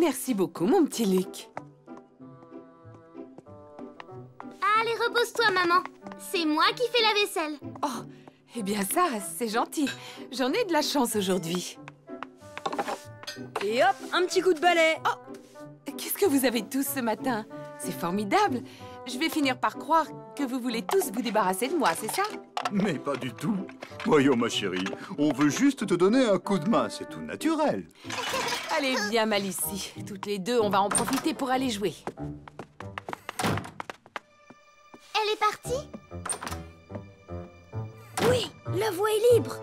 Merci beaucoup, mon petit Luc. Allez, repose-toi, maman. C'est moi qui fais la vaisselle. Oh, eh bien ça, c'est gentil. J'en ai de la chance aujourd'hui. Et hop, un petit coup de balai. Oh, qu'est-ce que vous avez tous ce matin? C'est formidable. Je vais finir par croire que vous voulez tous vous débarrasser de moi, c'est ça? Mais pas du tout. Voyons, ma chérie, on veut juste te donner un coup de main, c'est tout naturel. Allez, viens, Malicie. Toutes les deux, on va en profiter pour aller jouer. Elle est partie? Oui, la voie est libre.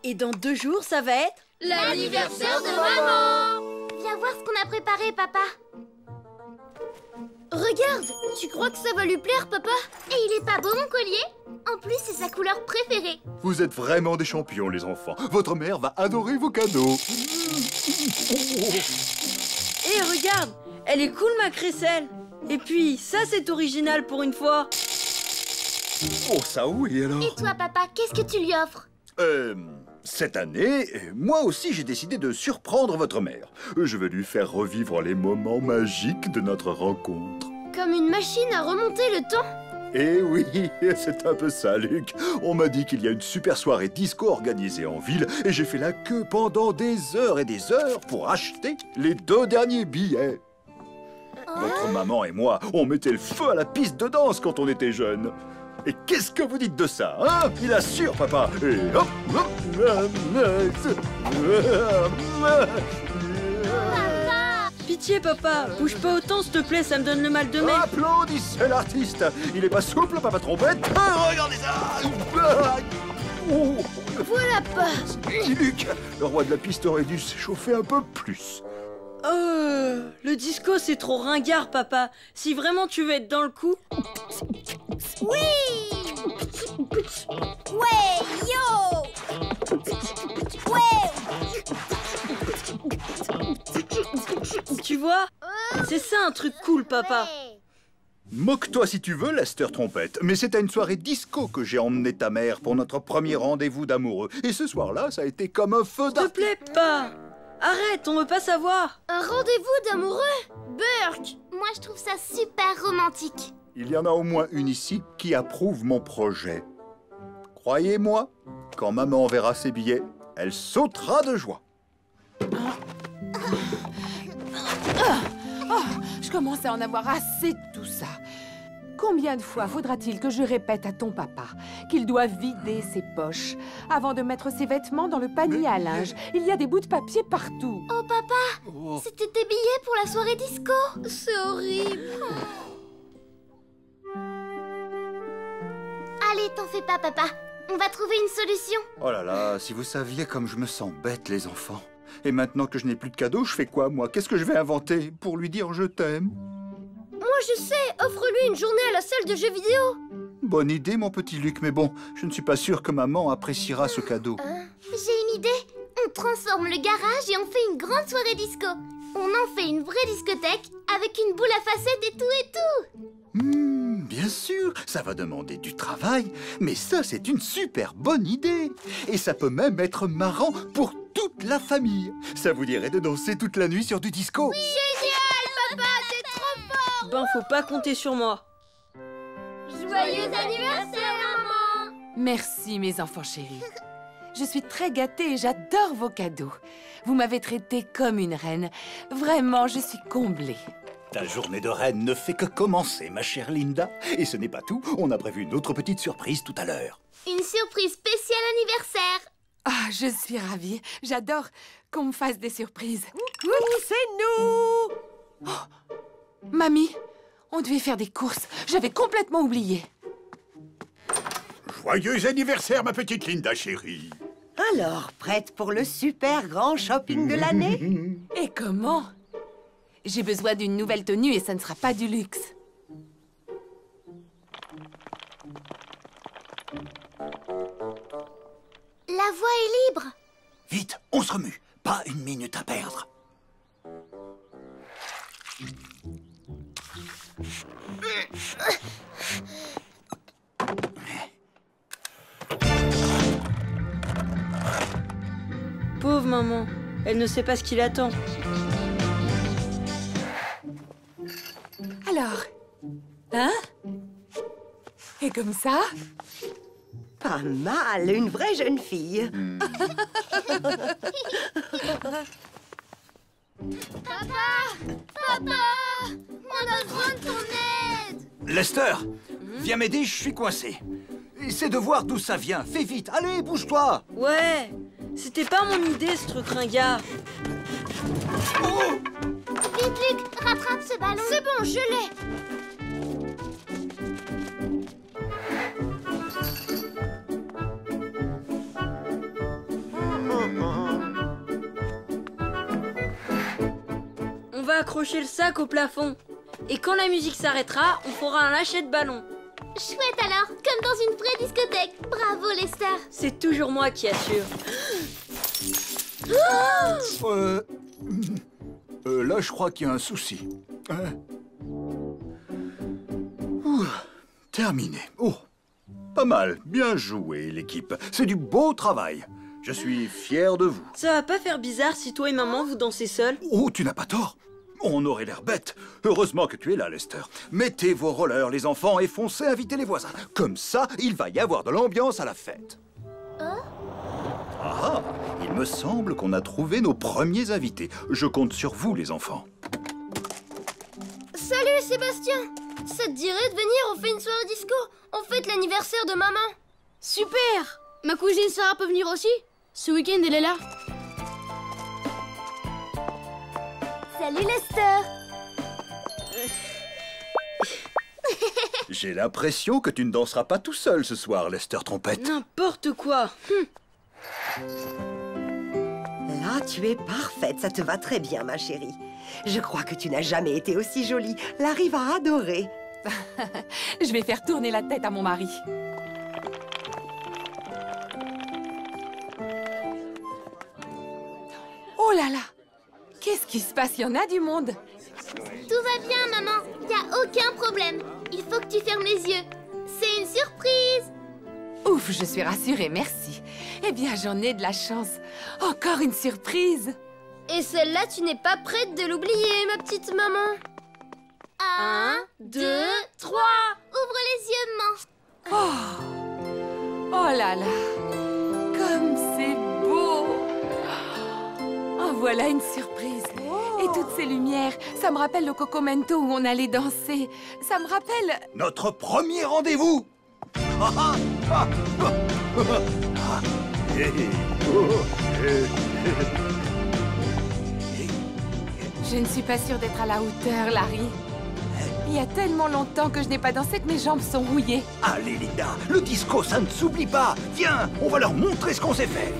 Et dans 2 jours, ça va être... L'anniversaire de maman! Viens voir ce qu'on a préparé, papa. Regarde, tu crois que ça va lui plaire, papa? Et il est pas beau, mon collier? En plus, c'est sa couleur préférée. Vous êtes vraiment des champions, les enfants. Votre mère va adorer vos cadeaux. Et regarde, elle est cool, ma crécelle. Et puis, ça, c'est original pour une fois. Oh, ça oui, alors. Et toi, papa, qu'est-ce que tu lui offres? Cette année, moi aussi, j'ai décidé de surprendre votre mère. Je vais lui faire revivre les moments magiques de notre rencontre. Comme une machine à remonter le temps? Eh oui, c'est un peu ça, Luc. On m'a dit qu'il y a une super soirée disco organisée en ville et j'ai fait la queue pendant des heures et des heures pour acheter les 2 derniers billets. Votre maman et moi, on mettait le feu à la piste de danse quand on était jeunes. Et qu'est-ce que vous dites de ça, hein? Il assure, papa. Et hop, hop. Pitié, papa, bouge pas autant, s'il te plaît, ça me donne le mal de mer. Applaudissez l'artiste. Il est pas souple, papa trompette. Regardez ça. Oh. Voilà pas. Luc, le roi de la piste aurait dû s'échauffer un peu plus. Le disco, c'est trop ringard, papa. Si vraiment tu veux être dans le coup... Oui! Ouais, yo! Ouais! Tu vois? C'est ça un truc cool, papa. Ouais. Moque-toi si tu veux, Lester Trompette, mais c'est à une soirée disco que j'ai emmené ta mère pour notre premier rendez-vous d'amoureux. Et ce soir-là, ça a été comme un feu S'il te d'artifice. plaît, pas. Arrête, on veut pas savoir. Un rendez-vous d'amoureux? Burk! Moi, je trouve ça super romantique. Il y en a au moins une ici qui approuve mon projet. Croyez-moi, quand maman verra ses billets, elle sautera de joie. Je commence à en avoir assez de tout ça. Combien de fois faudra-t-il que je répète à ton papa qu'il doit vider ses poches avant de mettre ses vêtements dans le panier à linge? Il y a des bouts de papier partout. Oh, papa! C'était tes billets pour la soirée disco! C'est horrible! Allez, t'en fais pas, papa. On va trouver une solution. Oh là là, si vous saviez comme je me sens bête, les enfants. Et maintenant que je n'ai plus de cadeaux, je fais quoi, moi? Qu'est-ce que je vais inventer pour lui dire je t'aime? Moi, je sais. Offre-lui une journée à la salle de jeux vidéo. Bonne idée, mon petit Luc, mais bon, je ne suis pas sûr que maman appréciera ce cadeau. J'ai une idée. On transforme le garage et on fait une grande soirée disco. On en fait une vraie discothèque avec une boule à facettes et tout. Bien sûr, ça va demander du travail, mais ça, c'est une super bonne idée. Et ça peut même être marrant pour toute la famille. Ça vous dirait de danser toute la nuit sur du disco? Génial, papa, t'es trop fort. Ben, faut pas compter sur moi. Joyeux anniversaire, maman. Merci, mes enfants chéris. Je suis très gâtée et j'adore vos cadeaux. Vous m'avez traitée comme une reine. Vraiment, je suis comblée. Ta journée de reine ne fait que commencer, ma chère Linda. Et ce n'est pas tout, on a prévu une autre petite surprise tout à l'heure. Une surprise spéciale anniversaire. Ah, je suis ravie. J'adore qu'on me fasse des surprises. C'est nous. Mamie, on devait faire des courses. J'avais complètement oublié. Joyeux anniversaire, ma petite Linda chérie. Alors, prête pour le super grand shopping de l'année? Et comment? J'ai besoin d'une nouvelle tenue et ça ne sera pas du luxe. La voie est libre. Vite, on se remue. Pas une minute à perdre. Pauvre maman, elle ne sait pas ce qui l'attend. Alors, hein? Et comme ça? Pas mal, une vraie jeune fille. Papa! Papa! On a besoin de ton aide! Lester, viens m'aider, je suis coincé. Essaie de voir d'où ça vient. Fais vite, allez, bouge-toi. Ouais, c'était pas mon idée ce truc ringard. Vite, Luc, rattrape ce ballon. C'est bon, je l'ai. On va accrocher le sac au plafond. Et quand la musique s'arrêtera, on fera un lâcher de ballon. Chouette alors, comme dans une vraie discothèque. Bravo, Lester. C'est toujours moi qui assure. Là, je crois qu'il y a un souci. Ouh, terminé. Oh, pas mal. Bien joué, l'équipe. C'est du beau travail. Je suis fier de vous. Ça va pas faire bizarre si toi et maman vous dansez seuls? Oh, tu n'as pas tort. On aurait l'air bête. Heureusement que tu es là, Lester. Mettez vos rollers, les enfants, et foncez inviter les voisins. Comme ça, il va y avoir de l'ambiance à la fête. Ah, il me semble qu'on a trouvé nos premiers invités. Je compte sur vous, les enfants. Salut, Sébastien. Ça te dirait de venir, on fait une soirée disco. On fête l'anniversaire de maman. Super! Ma cousine Sarah peut venir aussi? Ce week-end, elle est là. Salut, Lester. J'ai l'impression que tu ne danseras pas tout seul ce soir, Lester Trompette. N'importe quoi. Là, tu es parfaite, ça te va très bien, ma chérie. Je crois que tu n'as jamais été aussi jolie. Larry va adorer. Je vais faire tourner la tête à mon mari. Oh là là! Qu'est-ce qui se passe? Il y en a du monde. Tout va bien, maman. Y a aucun problème. Il faut que tu fermes les yeux. C'est une surprise. Ouf, je suis rassurée, merci. Eh bien, j'en ai de la chance. Encore une surprise. Et celle-là, tu n'es pas prête de l'oublier, ma petite maman. 1, 2, 3. Ouvre les yeux, maman. Oh là là! Comme c'est beau! Oh, voilà une surprise. Et toutes ces lumières, ça me rappelle le Cocomento où on allait danser. Ça me rappelle... Notre premier rendez-vous. Je ne suis pas sûre d'être à la hauteur, Larry. Il y a tellement longtemps que je n'ai pas dansé que mes jambes sont rouillées. Allez, Linda, le disco, ça ne s'oublie pas. Viens, on va leur montrer ce qu'on sait faire.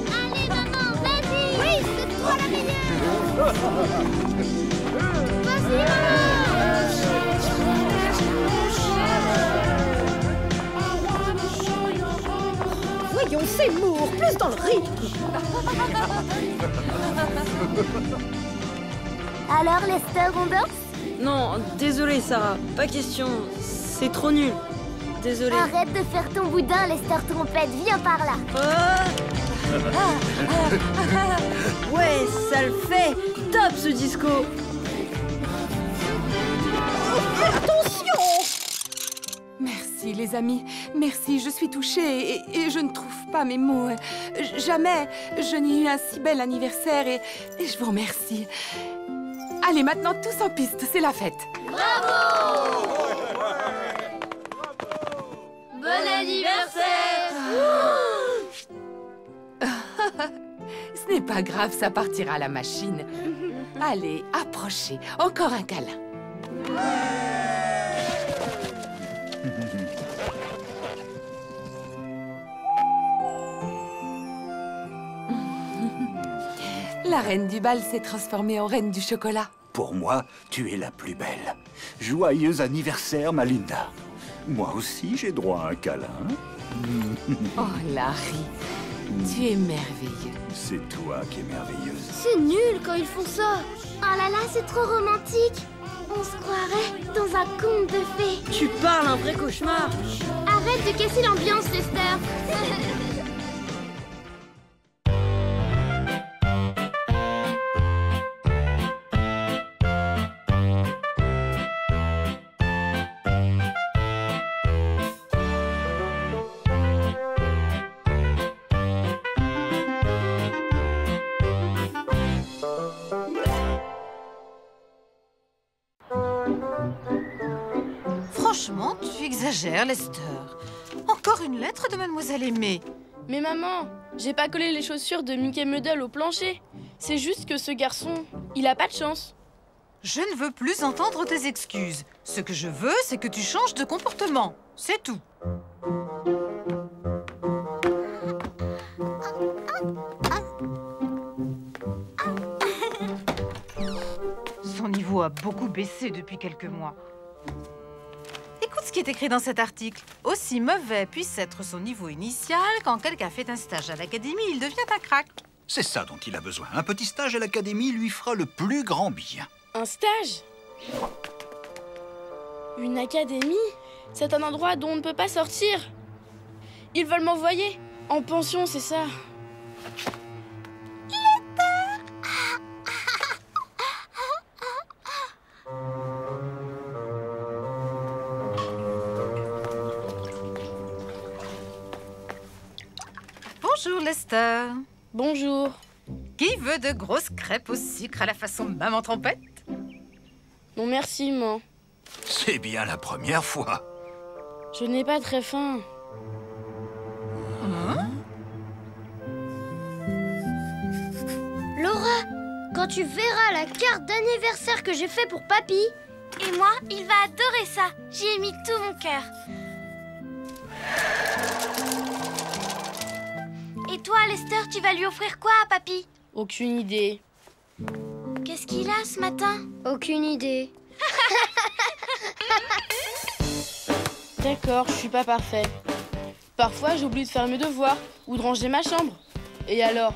Allez, maman, vas-y. Oui, c'est toi la meilleure. Vas-y, maman. Voyons, Seymour, plus dans le rythme. Alors, Lester, on danse? Non, désolé Sarah, pas question. C'est trop nul. Désolé. Arrête de faire ton boudin, Lester Trompette. Viens par là. Ouais, ça le fait. Top ce disco. Merci, les amis. Merci, je suis touchée et je ne trouve pas mes mots. Jamais je n'ai eu un si bel anniversaire et je vous remercie. Allez, maintenant, tous en piste, c'est la fête. Bon anniversaire. Ce n'est pas grave, ça partira à la machine. Allez, approchez. Encore un câlin. La reine du bal s'est transformée en reine du chocolat. Pour moi, tu es la plus belle. Joyeux anniversaire, ma Linda. Moi aussi, j'ai droit à un câlin. Oh, Larry, tu es merveilleux. C'est toi qui es merveilleuse. C'est nul quand ils font ça. Oh là là, c'est trop romantique. On se croirait dans un conte de fées. Tu parles un vrai cauchemar. Arrête de casser l'ambiance, Lester. Franchement, tu exagères, Lester. Encore une lettre de Mademoiselle Aimée. Mais maman, j'ai pas collé les chaussures de Mickey Muddle au plancher. C'est juste que ce garçon, il a pas de chance. Je ne veux plus entendre tes excuses. Ce que je veux, c'est que tu changes de comportement. C'est tout. Son niveau a beaucoup baissé depuis quelques mois. Écoute ce qui est écrit dans cet article. Aussi mauvais puisse être son niveau initial, quand quelqu'un fait un stage à l'académie, il devient un crack. C'est ça dont il a besoin. Un petit stage à l'académie lui fera le plus grand bien. Un stage? Une académie? C'est un endroit dont on ne peut pas sortir. Ils veulent m'envoyer en pension, c'est ça. Bonjour, Lester. Bonjour. Qui veut de grosses crêpes au sucre à la façon maman trompette? Non merci, maman. C'est bien la première fois. Je n'ai pas très faim. Laura, quand tu verras la carte d'anniversaire que j'ai fait pour Papy... Et moi, il va adorer ça. J'y ai mis tout mon cœur. Et toi, Lester, tu vas lui offrir quoi à Papy? Aucune idée. Qu'est-ce qu'il a ce matin? Aucune idée. D'accord, je suis pas parfait. Parfois, j'oublie de faire mes devoirs ou de ranger ma chambre. Et alors?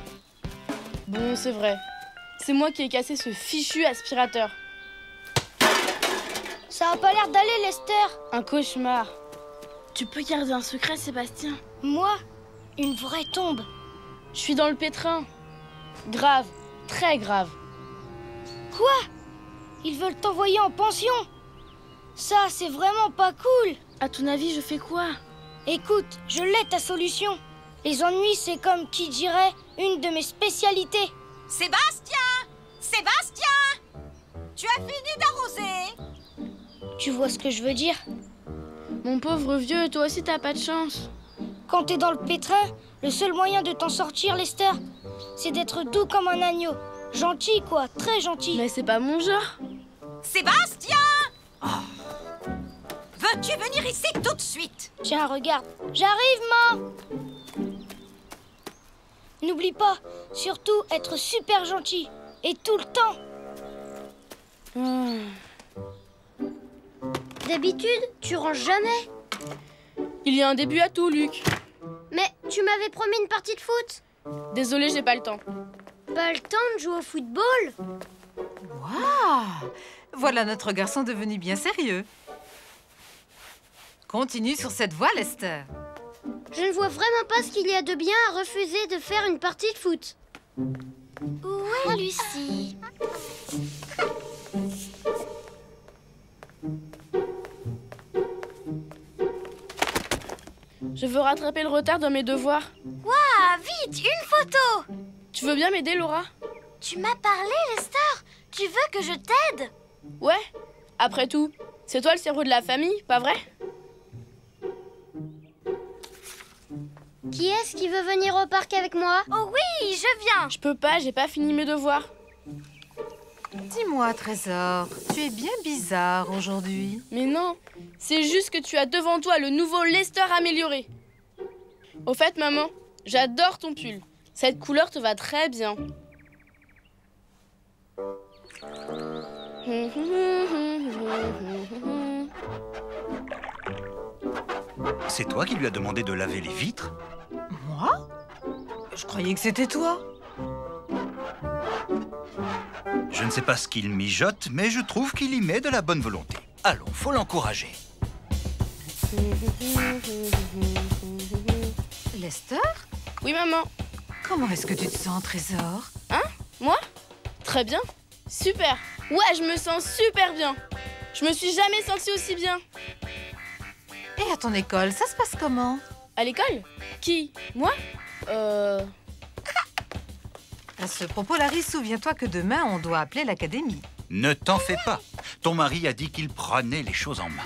Bon, c'est vrai. C'est moi qui ai cassé ce fichu aspirateur. Ça a pas l'air d'aller, Lester. Un cauchemar. Tu peux garder un secret, Sébastien? Moi? Une vraie tombe. Je suis dans le pétrin. Grave, très grave. Quoi? Ils veulent t'envoyer en pension? Ça, c'est vraiment pas cool. À ton avis, je fais quoi? Écoute, je l'ai ta solution. Les ennuis, c'est comme qui dirait une de mes spécialités. Sébastien! Sébastien! Tu as fini d'arroser? Tu vois ce que je veux dire? Mon pauvre vieux, toi aussi t'as pas de chance. Quand t'es dans le pétrin, le seul moyen de t'en sortir, Lester, c'est d'être doux comme un agneau. Gentil, quoi, très gentil. Mais c'est pas mon genre. Sébastien! Veux-tu venir ici tout de suite? Tiens, regarde. J'arrive, maman. N'oublie pas, surtout être super gentil. Et tout le temps. D'habitude, tu ranges jamais. Il y a un début à tout, Luc. Mais tu m'avais promis une partie de foot. Désolé, j'ai pas le temps. Pas le temps de jouer au football? Waouh! Voilà notre garçon devenu bien sérieux. Continue sur cette voie, Lester. Je ne vois vraiment pas ce qu'il y a de bien à refuser de faire une partie de foot. Où est Lucie? Je veux rattraper le retard dans mes devoirs. Waouh, vite, une photo! Tu veux bien m'aider, Laura? Tu m'as parlé, Lester? Tu veux que je t'aide? Ouais. Après tout, c'est toi le cerveau de la famille, pas vrai? Qui est-ce qui veut venir au parc avec moi? Oh oui, je viens! Je peux pas, j'ai pas fini mes devoirs. Dis-moi, Trésor, tu es bien bizarre aujourd'hui. Mais non, c'est juste que tu as devant toi le nouveau Lester amélioré. Au fait, maman, j'adore ton pull. Cette couleur te va très bien. C'est toi qui lui as demandé de laver les vitres? Moi? Je croyais que c'était toi. Je ne sais pas ce qu'il mijote, mais je trouve qu'il y met de la bonne volonté. Allons, faut l'encourager. Lester? Oui, maman. Comment est-ce que tu te sens, Trésor? Hein? Moi? Très bien. Super. Ouais, je me sens super bien. Je me suis jamais sentie aussi bien. Et à ton école, ça se passe comment? À l'école? Qui? Moi? À ce propos, Larry, souviens-toi que demain, on doit appeler l'académie. Ne t'en fais pas. Ton mari a dit qu'il prenait les choses en main.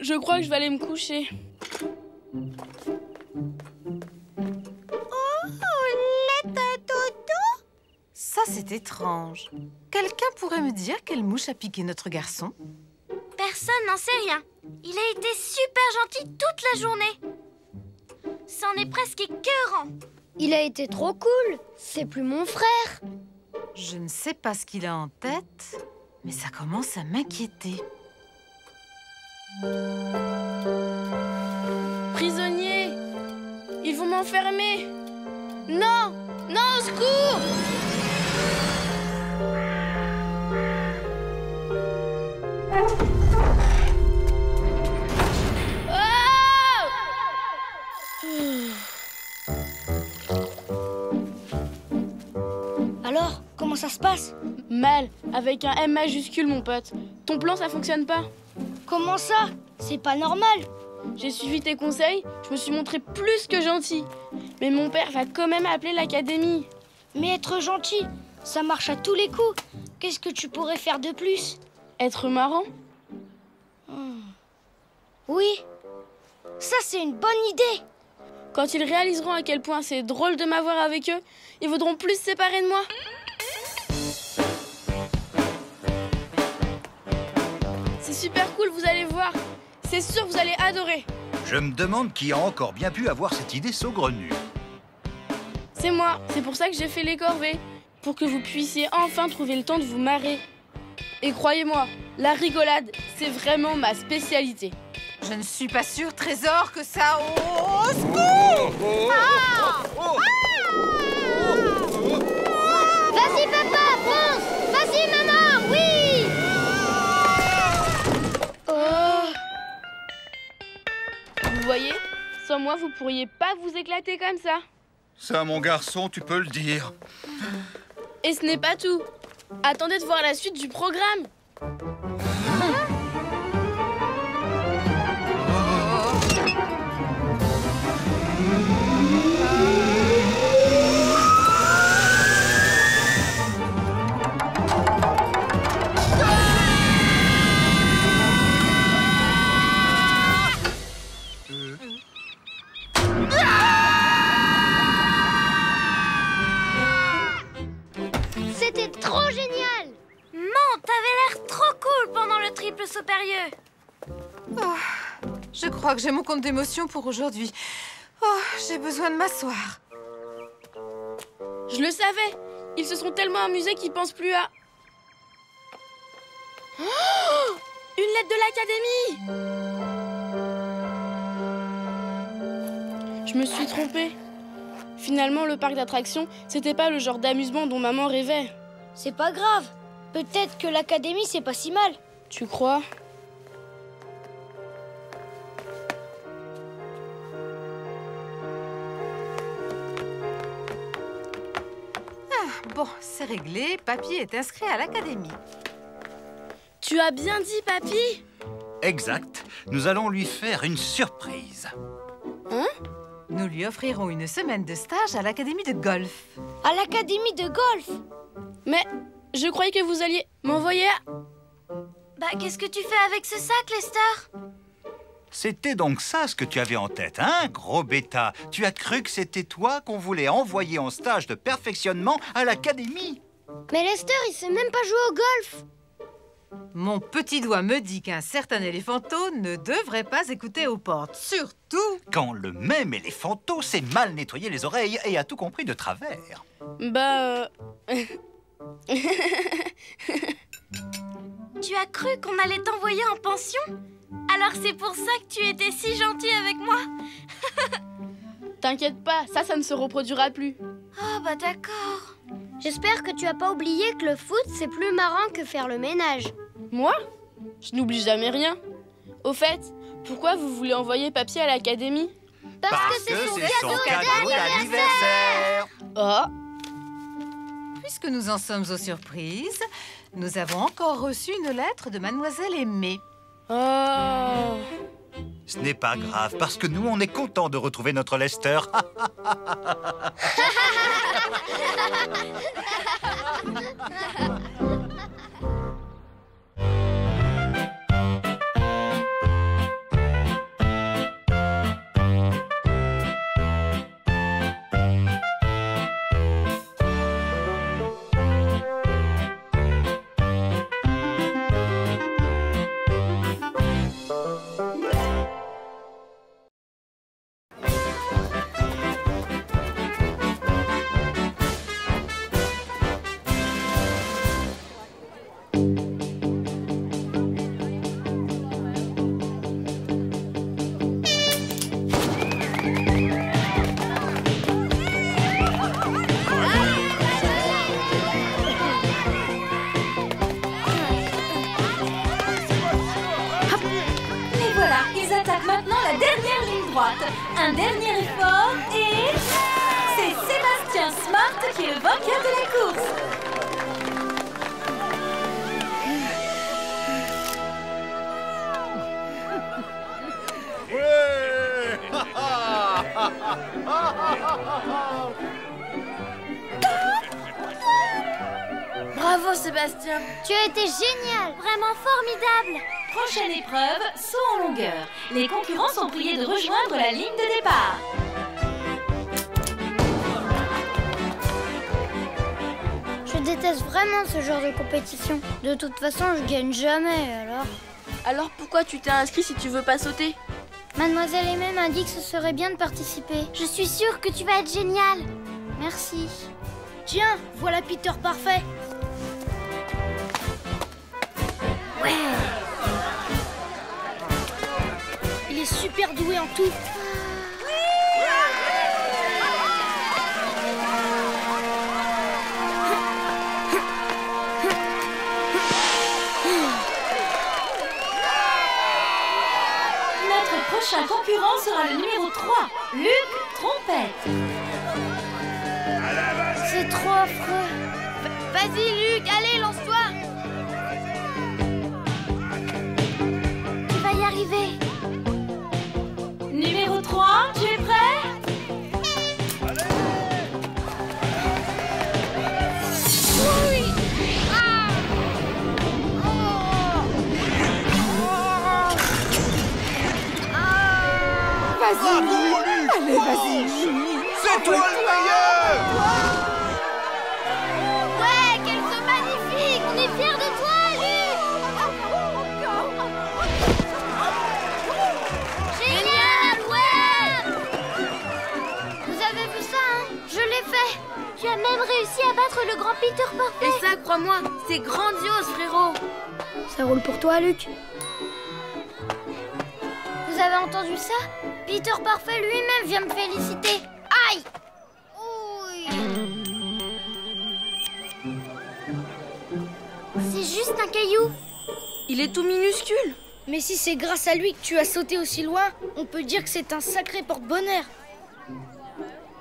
Je crois que je vais aller me coucher. Ça, c'est étrange. Quelqu'un pourrait me dire quelle mouche a piqué notre garçon? Personne n'en sait rien. Il a été super gentil toute la journée. C'en est presque écœurant. Il a été trop cool. C'est plus mon frère. Je ne sais pas ce qu'il a en tête, mais ça commence à m'inquiéter. Prisonnier! Ils vont m'enfermer! Non! Non, au secours! Alors, comment ça se passe? Mal, avec un M majuscule, mon pote. Ton plan, ça fonctionne pas. Comment ça? C'est pas normal. J'ai suivi tes conseils, je me suis montré plus que gentil. Mais mon père va quand même appeler l'académie. Mais être gentil, ça marche à tous les coups. Qu'est-ce que tu pourrais faire de plus? Être marrant? Oui, ça c'est une bonne idée. Quand ils réaliseront à quel point c'est drôle de m'avoir avec eux, ils voudront plus se séparer de moi. C'est super cool, vous allez voir. C'est sûr, vous allez adorer. Je me demande qui a encore bien pu avoir cette idée saugrenue. C'est moi, c'est pour ça que j'ai fait les corvées. Pour que vous puissiez enfin trouver le temps de vous marrer. Et croyez-moi, la rigolade, c'est vraiment ma spécialité. Je ne suis pas sûre, Trésor, que ça... Au secours! Vas-y, papa, fonce! Vas-y, maman, oui! Vous voyez, sans moi, vous pourriez pas vous éclater comme ça. Ça, mon garçon, tu peux le dire. Et ce n'est pas tout. Attendez de voir la suite du programme. C'était trop génial! Non, t'avais l'air trop cool pendant le triple saut périlleux. Je crois que j'ai mon compte d'émotion pour aujourd'hui. Oh, j'ai besoin de m'asseoir. Je le savais. Ils se sont tellement amusés qu'ils pensent plus à... Oh, une lettre de l'académie! Je me suis trompée. Finalement, le parc d'attractions, c'était pas le genre d'amusement dont maman rêvait. C'est pas grave. Peut-être que l'académie, c'est pas si mal. Tu crois? Bon, c'est réglé. Papy est inscrit à l'académie. Tu as bien dit, papy? Exact. Nous allons lui faire une surprise. Hein? Nous lui offrirons une semaine de stage à l'académie de golf. À l'académie de golf? Mais je croyais que vous alliez m'envoyer à... Bah, qu'est-ce que tu fais avec ce sac, Lester? C'était donc ça ce que tu avais en tête, hein, gros bêta? Tu as cru que c'était toi qu'on voulait envoyer en stage de perfectionnement à l'académie? Mais Lester, il sait même pas jouer au golf. Mon petit doigt me dit qu'un certain éléphanto ne devrait pas écouter aux portes. Surtout... Quand le même éléphanto s'est mal nettoyé les oreilles et a tout compris de travers. Bah... Tu as cru qu'on allait t'envoyer en pension? Alors c'est pour ça que tu étais si gentil avec moi? T'inquiète pas, ça ne se reproduira plus. Oh bah d'accord. J'espère que tu as pas oublié que le foot, c'est plus marrant que faire le ménage. Moi? Je n'oublie jamais rien. Au fait, pourquoi vous voulez envoyer papy à l'académie? Parce que c'est son cadeau d'anniversaire. Oh! Puisque nous en sommes aux surprises, nous avons encore reçu une lettre de Mademoiselle Aimée. Oh! Ce n'est pas grave, parce que nous, on est contents de retrouver notre Lester. Un dernier effort et... c'est Sébastien Smart qui est le vainqueur de la course. Bravo Sébastien. Tu as été génial, vraiment formidable. Prochaine épreuve, saut en longueur. Les concurrents sont priés de rejoindre la ligne de départ. Je déteste vraiment ce genre de compétition. De toute façon, je gagne jamais, alors... Alors pourquoi tu t'es inscrit si tu veux pas sauter? Mademoiselle Aimée m'a dit que ce serait bien de participer. Je suis sûre que tu vas être génial. Merci. Tiens, voilà Peter Parfait. Ouais. Il est super doué en tout. Notre prochain concurrent sera le numéro 3, Luc Trompette. C'est trop affreux. Vas-y Luc, allez, lance-toi. Tu vas y arriver. Numéro 3, tu es prêt? Oui. Vas-y, allez, vas-y. C'est toi le meilleur! Ouais, quel saut magnifique. On est fiers de toi, Luc. Génial, ouais. Vous avez vu ça, hein? Je l'ai fait. Tu as même réussi à battre le grand Peter Parfait. Et ça, crois-moi, c'est grandiose, frérot. Ça roule pour toi, Luc. Vous avez entendu ça? Peter Parfait lui-même vient me féliciter. Aïe! Oui. C'est juste un caillou. Il est tout minuscule. Mais si c'est grâce à lui que tu as sauté aussi loin, on peut dire que c'est un sacré porte-bonheur.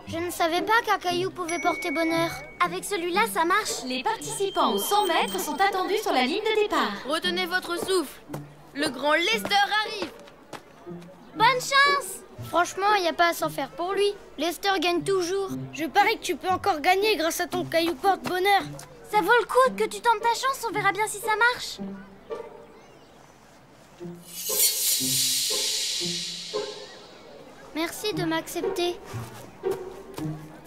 Je ne savais pas qu'un caillou pouvait porter bonheur. Avec celui-là, ça marche. Les participants aux 100 mètres sont attendus sur la ligne de départ. Retenez votre souffle. Le grand Lester arrive. Bonne chance! Franchement, il n'y a pas à s'en faire pour lui. Lester gagne toujours. Je parie que tu peux encore gagner grâce à ton caillou porte-bonheur. Ça vaut le coup que tu tentes ta chance, on verra bien si ça marche. Merci de m'accepter.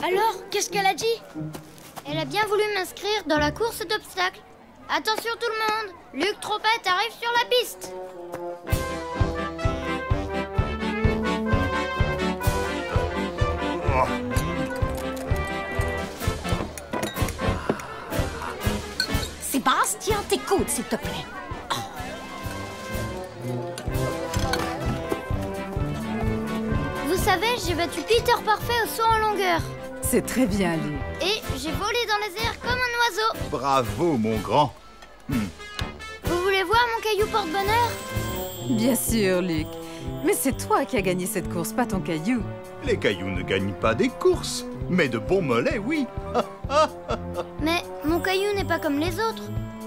Alors, qu'est-ce qu'elle a dit? Elle a bien voulu m'inscrire dans la course d'obstacles. Attention tout le monde, Luc Trompette arrive sur la piste. Sébastien, t'écoutes, s'il te plaît. Vous savez, j'ai battu Peter Parfait au saut en longueur. C'est très bien, Luc. Et j'ai volé dans les airs comme un oiseau. Bravo, mon grand. Vous voulez voir mon caillou porte-bonheur? Bien sûr, Luc. Mais c'est toi qui as gagné cette course, pas ton caillou. Les cailloux ne gagnent pas des courses, mais de bons mollets, oui. Mais mon caillou n'est pas comme les autres.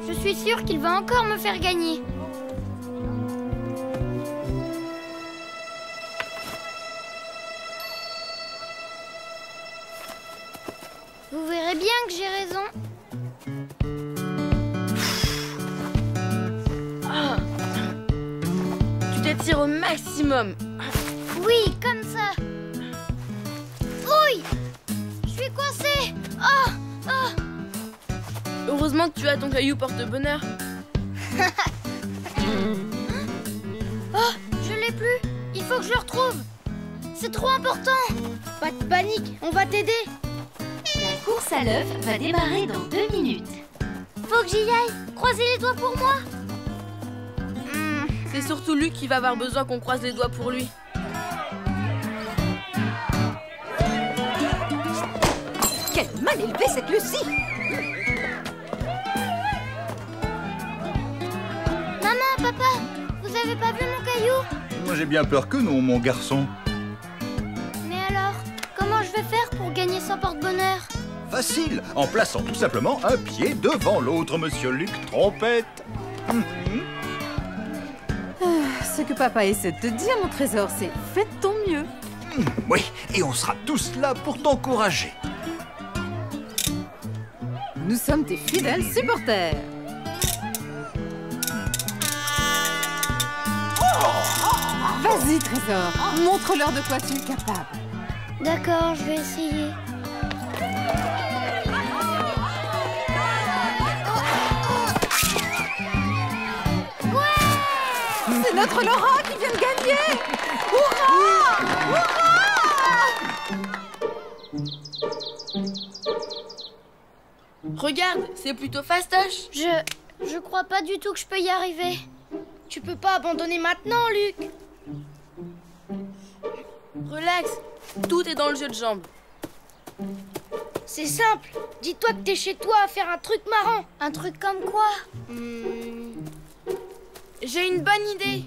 Je suis sûre qu'il va encore me faire gagner. bien que j'ai raison. Tu t'étires au maximum. Oui, comme ça. Ouille! Je suis coincée. Oh, oh. Heureusement que tu as ton caillou porte-bonheur. Oh, je l'ai plus. Il faut que je le retrouve. C'est trop important. Pas de panique, on va t'aider. La course à l'œuf va démarrer dans 2 minutes. Faut que j'y aille. Croisez les doigts pour moi. C'est surtout Luc qui va avoir besoin qu'on croise les doigts pour lui. Quelle mal élevée cette Lucie! Maman, papa, vous avez pas vu mon caillou? Moi, j'ai bien peur que non, mon garçon. Mais alors, comment je vais faire pour gagner son porte-bonheur? Facile, en plaçant tout simplement un pied devant l'autre, monsieur Luc Trompette. Ce que papa essaie de te dire, mon trésor, c'est fais de ton mieux. Oui, et on sera tous là pour t'encourager. Nous sommes tes fidèles supporters. Vas-y, trésor, montre-leur de quoi tu es capable. D'accord, je vais essayer. C'est notre Laura qui vient de gagner! Hurrah! Regarde, c'est plutôt fastoche. Je crois pas du tout que je peux y arriver. Tu peux pas abandonner maintenant, Luc. Relax, tout est dans le jeu de jambes. C'est simple. Dis-toi que t'es chez toi à faire un truc marrant. Un truc comme quoi? J'ai une bonne idée.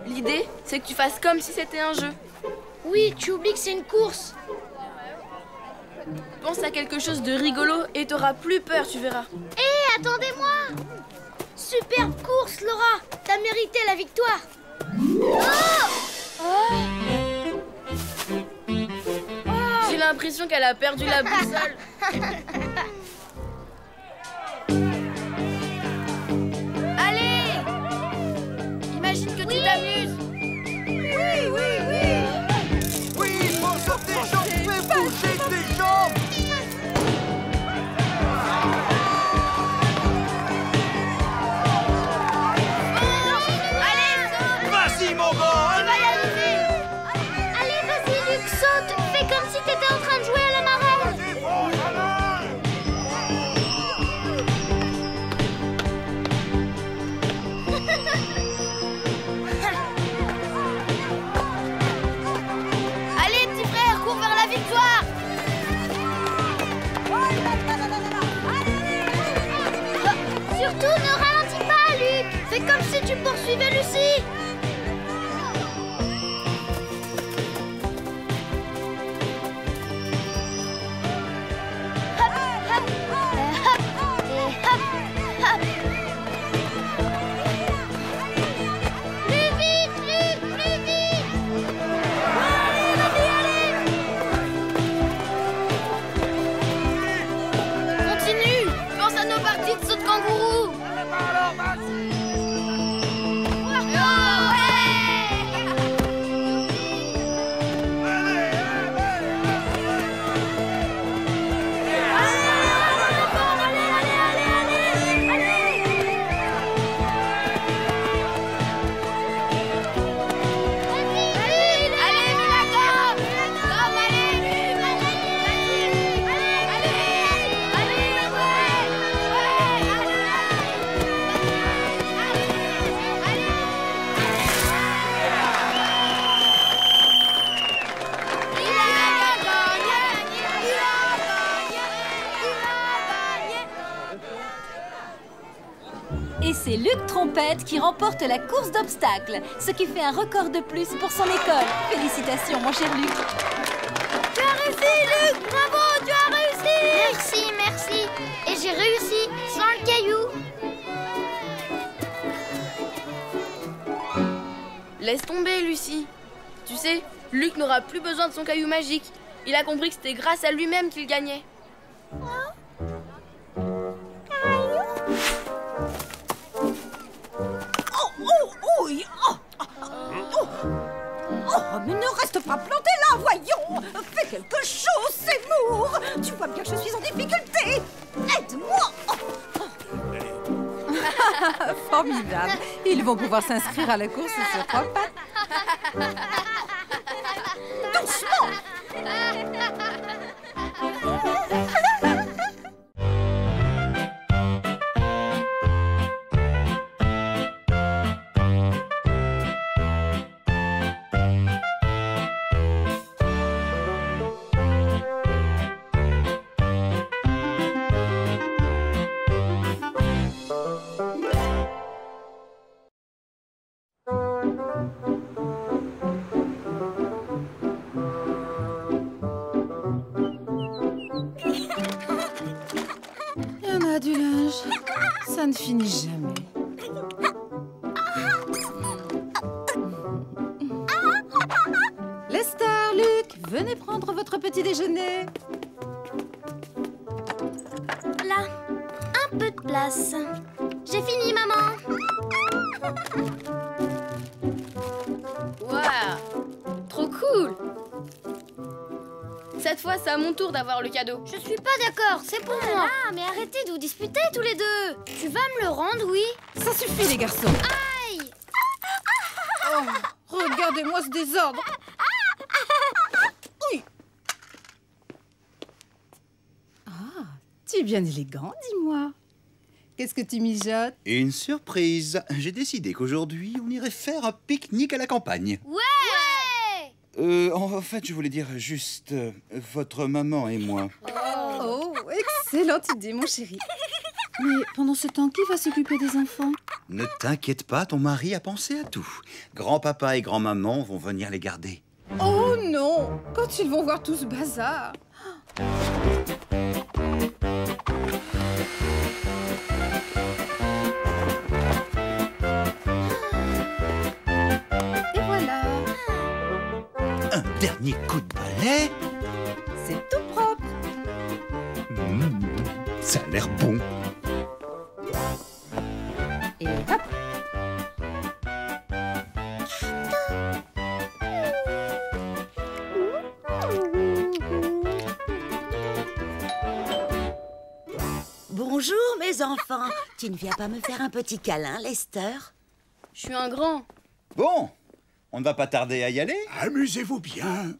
L'idée, c'est que tu fasses comme si c'était un jeu. Oui, tu oublies que c'est une course. Pense à quelque chose de rigolo et t'auras plus peur, tu verras. Hé, attendez-moi! Superbe course, Laura. T'as mérité la victoire. J'ai l'impression qu'elle a perdu la boussole. Allez! Imagine que tu t'amuses. Oui, faut sur tes jambes, fais bouger tes jambes. Vas-y, mon gars! Allez, vas-y, Luc, saute! Fais comme si t'étais en train de jouer à la marelle! Allez, petit frère, cours vers la victoire. Surtout, ne ralentis pas, Luc! Fais comme si tu poursuivais Lucie! Hop, hop, et hop, hop. Plus vite, Luc, plus vite! Allez, vas-y, allez! Continue. Pense à nos parties de saut de kangourou. Et c'est Luc Trompette qui remporte la course d'obstacles, ce qui fait un record de plus pour son école. Félicitations, mon cher Luc. Tu as réussi, Luc! Bravo, tu as réussi! Merci, merci. Et j'ai réussi sans le caillou. Laisse tomber, Lucie. Tu sais, Luc n'aura plus besoin de son caillou magique. Il a compris que c'était grâce à lui-même qu'il gagnait. Oh, mais ne reste pas planté là, voyons! Fais quelque chose, Seymour! Tu vois bien que je suis en difficulté! Aide-moi! Formidable. Ils vont pouvoir s'inscrire à la course sur 3 pattes. Doucement! Il y en a du linge. Ça ne finit jamais. Lester, Luc, venez prendre votre petit déjeuner. Là, un peu de place. J'ai fini, maman. Waouh, trop cool. Cette fois, c'est à mon tour d'avoir le cadeau. Je suis pas d'accord, c'est pour moi. Ah, mais arrêtez de vous disputer tous les deux. Tu vas me le rendre, oui? Ça suffit, les garçons. Aïe! Oh, regardez-moi ce désordre. Oui. Ah, tu es bien élégant, dis-moi. Qu'est-ce que tu mijotes? Une surprise. J'ai décidé qu'aujourd'hui, on irait faire un pique-nique à la campagne. Ouais! En fait, je voulais dire juste votre maman et moi. Oh, excellente idée, mon chéri. Mais pendant ce temps, qui va s'occuper des enfants? Ne t'inquiète pas, ton mari a pensé à tout. Grand-papa et grand-maman vont venir les garder. Oh non! Quand ils vont voir tout ce bazar. Et voilà. Un dernier coup de balai. C'est tout propre. Ça a l'air bon. Et hop. Bonjour, mes enfants. Tu ne viens pas me faire un petit câlin, Lester? Je suis un grand. Bon, on ne va pas tarder à y aller. Amusez-vous bien.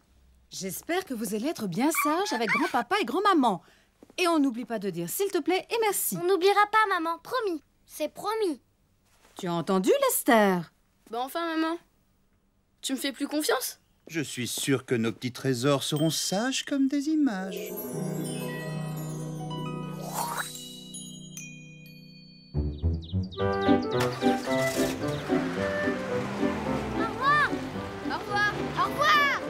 J'espère que vous allez être bien sages avec grand-papa et grand-maman. Et on n'oublie pas de dire s'il te plaît et merci. On n'oubliera pas, maman, promis. C'est promis. Tu as entendu, Lester? Bah enfin, maman. Tu me fais plus confiance? Je suis sûr que nos petits trésors seront sages comme des images. Au revoir! Au revoir! Au revoir!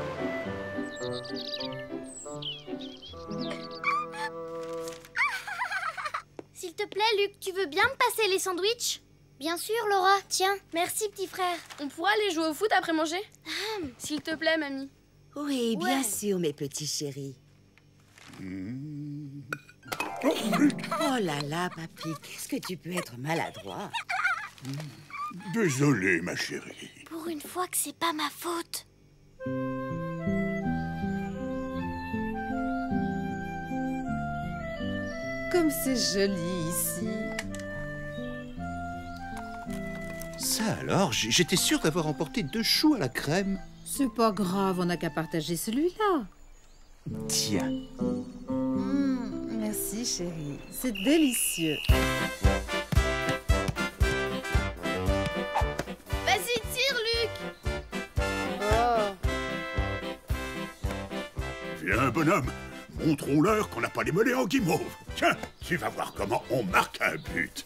S'il te plaît, Luc, tu veux bien me passer les sandwichs? Bien sûr, Laura. Tiens, merci, petit frère. On pourra aller jouer au foot après manger? S'il te plaît, mamie. Oui, bien Ouais. sûr, mes petits chéris. Oh là là, papy, qu'est-ce que tu peux être maladroit? Désolé, ma chérie. Pour une fois que c'est pas ma faute. Comme c'est joli ici. Ça alors, j'étais sûr d'avoir emporté 2 choux à la crème. C'est pas grave, on n'a qu'à partager celui-là. Tiens. Merci, chérie. C'est délicieux. Vas-y, tire, Luc. Oh. Viens, bonhomme. Montrons-leur qu'on n'a pas les mollets en guimauve. Tiens, tu vas voir comment on marque un but.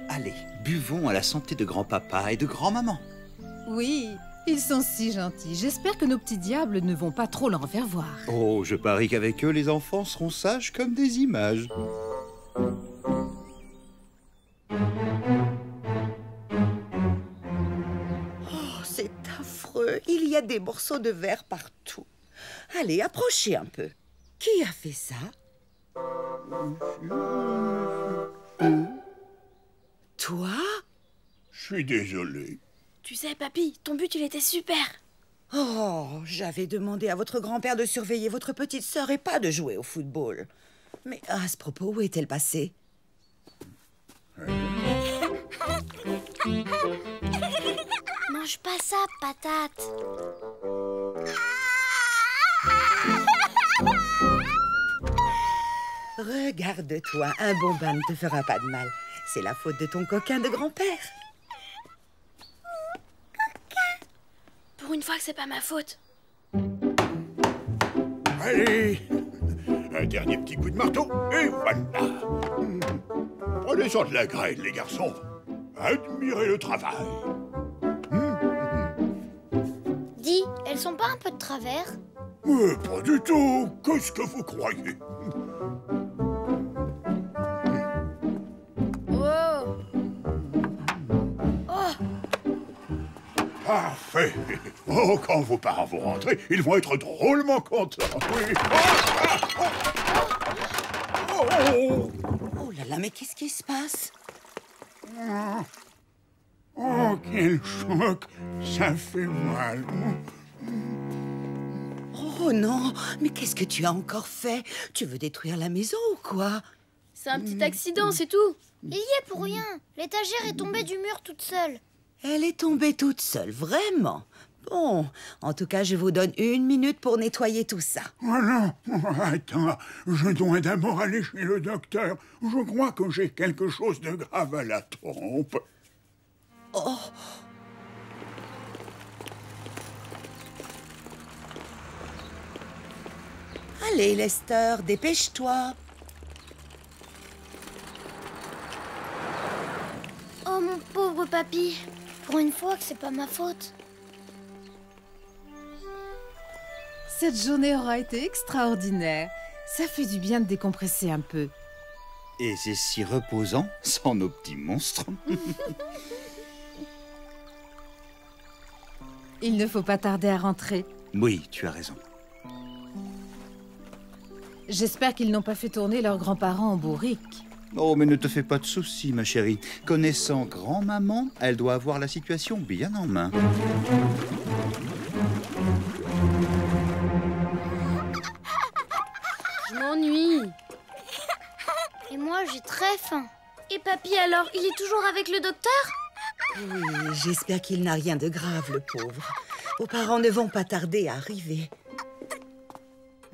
Allez, buvons à la santé de grand-papa et de grand-maman. Oui, Ils sont si gentils. J'espère que nos petits diables ne vont pas trop leur faire voir. Oh, je parie qu'avec eux, les enfants seront sages comme des images. Oh, c'est affreux. Il y a des morceaux de verre partout. Allez, approchez un peu. Qui a fait ça? Toi? Je suis désolé. Tu sais, papy, ton but, il était super. Oh, j'avais demandé à votre grand-père de surveiller votre petite sœur et pas de jouer au football. Mais à ce propos, où est-elle passée? Mange pas ça, patate. Regarde-toi, un bon bain ne te fera pas de mal. C'est la faute de ton coquin de grand-père. Pour une fois que c'est pas ma faute. Allez, un dernier petit coup de marteau, et voilà. Prenez-en de la graine, les garçons. Admirez le travail. Dis, elles sont pas un peu de travers? Pas du tout. Qu'est-ce que vous croyez? Oh. Oh. Parfait. Oh, quand vos parents vont rentrer, ils vont être drôlement contents. Oui. Oh là là, mais qu'est-ce qui se passe? Oh, quel choc. Ça fait mal. Oh non, mais qu'est-ce que tu as encore fait? Tu veux détruire la maison ou quoi? C'est un petit accident, c'est tout. Il y est pour rien. L'étagère est tombée du mur toute seule. Elle est tombée toute seule, vraiment? Bon, en tout cas, je vous donne 1 minute pour nettoyer tout ça. Voilà. Attends, je dois d'abord aller chez le docteur. Je crois que j'ai quelque chose de grave à la trompe. Oh! Allez, Lester, dépêche-toi. Oh, mon pauvre papy. Pour une fois que c'est pas ma faute. Cette journée aura été extraordinaire. Ça fait du bien de décompresser un peu. Et c'est si reposant, sans nos petits monstres. Il ne faut pas tarder à rentrer. Oui, tu as raison. J'espère qu'ils n'ont pas fait tourner leurs grands-parents en bourrique. Oh, mais ne te fais pas de soucis, ma chérie. Connaissant grand-maman, elle doit avoir la situation bien en main. Je m'ennuie. Et moi, j'ai très faim. Et papy, alors, il est toujours avec le docteur? Oui, j'espère qu'il n'a rien de grave, le pauvre. Vos parents ne vont pas tarder à arriver.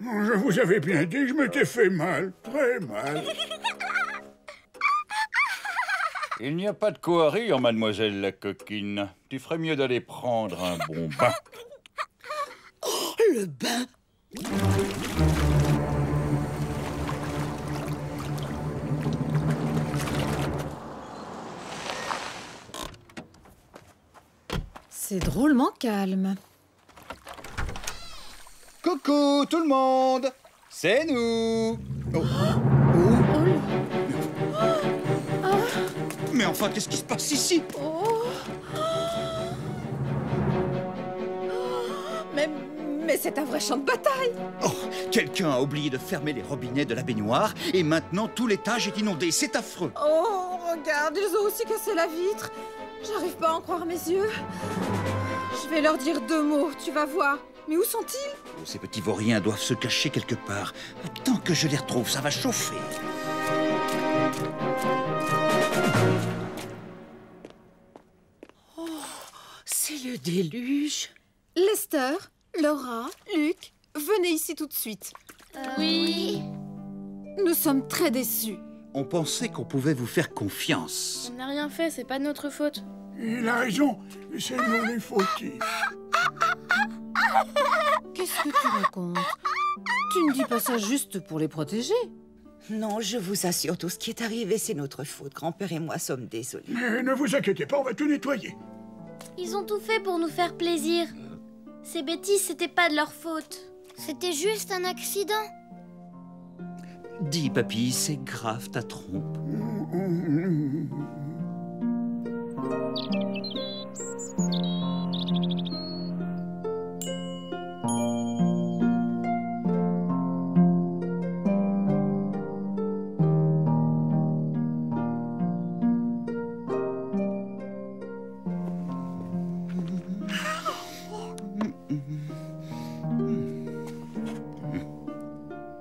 Je vous avais bien dit que je m'étais fait mal, très mal. Il n'y a pas de quoi rire, mademoiselle la coquine. Tu ferais mieux d'aller prendre un bon bain. Oh, le bain! C'est drôlement calme. Coucou tout le monde! C'est nous! Oh. Mais enfin, qu'est-ce qui se passe ici? Mais c'est un vrai champ de bataille! Oh, quelqu'un a oublié de fermer les robinets de la baignoire et maintenant tout l'étage est inondé. C'est affreux. Oh, regarde, ils ont aussi cassé la vitre. J'arrive pas à en croire mes yeux. Je vais leur dire 2 mots, tu vas voir. Mais où sont-ils? Oh, ces petits vauriens doivent se cacher quelque part. Tant que je les retrouve, ça va chauffer. Oh, c'est le déluge. Lester, Laura, Luc, venez ici tout de suite. Oui. Nous sommes très déçus. On pensait qu'on pouvait vous faire confiance. On n'a rien fait, c'est pas de notre faute. Il a raison, c'est nous les fautifs. Qu'est-ce que tu racontes? Tu ne dis pas ça juste pour les protéger. Non, je vous assure, tout ce qui est arrivé, c'est notre faute. Grand-père et moi sommes désolés. Mais ne vous inquiétez pas, on va tout nettoyer. Ils ont tout fait pour nous faire plaisir. Ces bêtises, c'était pas de leur faute. C'était juste un accident. Dis, papy, c'est grave ta trompe.